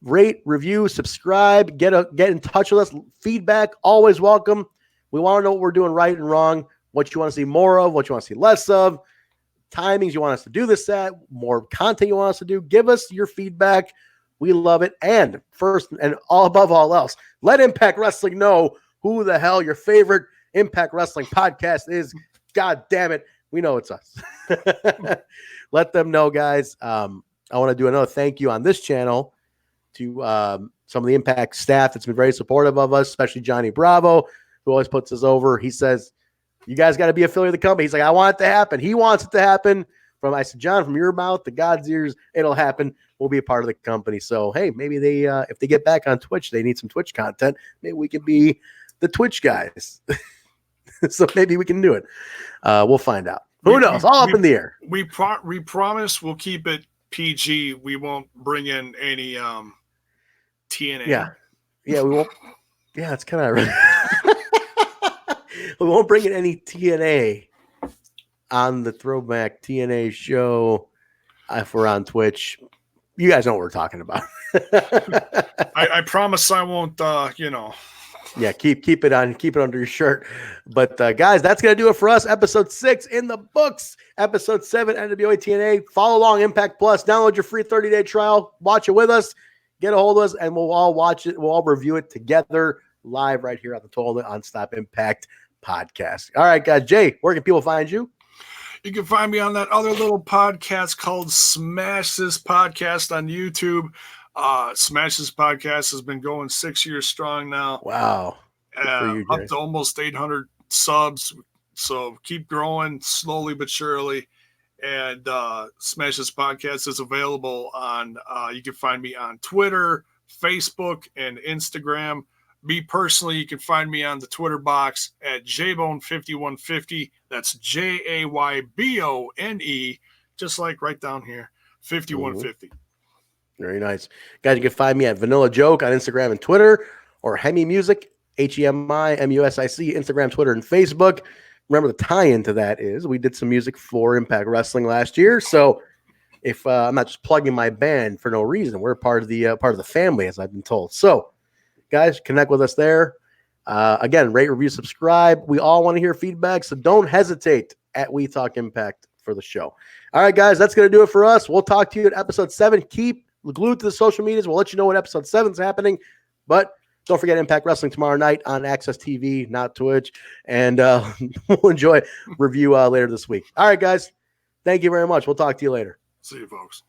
Rate, review, subscribe, get in touch with us. Feedback, always welcome. We want to know what we're doing right and wrong, what you want to see more of, what you want to see less of, timings you want us to do this at, more content you want us to do. Give us your feedback. We love it. And first and above all else, let Impact Wrestling know who the hell your favorite Impact Wrestling podcast is. God damn it. We know it's us. Let them know, guys. I want to do another thank you on this channel to some of the Impact staff that's been very supportive of us, especially Johnny Bravo, who always puts us over. He says, you guys got to be affiliated with the company. He's like, I want it to happen. He wants it to happen. I said, John, from your mouth to God's ears, it'll happen. We'll be a part of the company. So, hey, maybe they, if they get back on Twitch, they need some Twitch content. Maybe we can be the Twitch guys. So maybe we can do it. We'll find out. Who knows? All up in the air. We promise we'll keep it PG. We won't bring in any TNA. Yeah, we won't. Yeah, it's kind of. We won't bring in any TNA on the Throwback TNA show if we're on Twitch. You guys know what we're talking about. I promise I won't. Yeah, keep it on, keep it under your shirt. But guys, that's gonna do it for us. Episode 6 in the books. Episode 7, NWA-TNA. Follow along, Impact Plus. Download your free 30-day trial. Watch it with us. Get a hold of us, and we'll all watch it. We'll all review it together. live right here on the Total Nonstop Impact podcast. All right, guys. Jay, where can people find you? You can find me on that other little podcast called Smash This Podcast on YouTube. Smash This Podcast has been going 6 years strong now. Wow. Good for you, Jay. Up to almost 800 subs. So keep growing slowly but surely. And Smash This Podcast is available on, you can find me on Twitter, Facebook, and Instagram. Me personally, you can find me on the Twitter box at Jaybone5150. That's Jaybone, just like right down here, 5150. Very nice. Guys, you can find me at Vanilla Joke on Instagram and Twitter, or Hemi Music, HEMIMUSIC, Instagram, Twitter, and Facebook. Remember, the tie-in to that is we did some music for Impact Wrestling last year. So if I'm not just plugging my band for no reason, we're part of the family, as I've been told. So, guys, connect with us there. Again, rate, review, subscribe. We all want to hear feedback, so don't hesitate at We Talk Impact for the show. All right, guys, that's going to do it for us. We'll talk to you at episode 7. Keep glued to the social medias. We'll let you know when episode 7 is happening. But don't forget Impact Wrestling tomorrow night on Access TV, not Twitch. And we'll enjoy review later this week. All right, guys. Thank you very much. We'll talk to you later. See you, folks.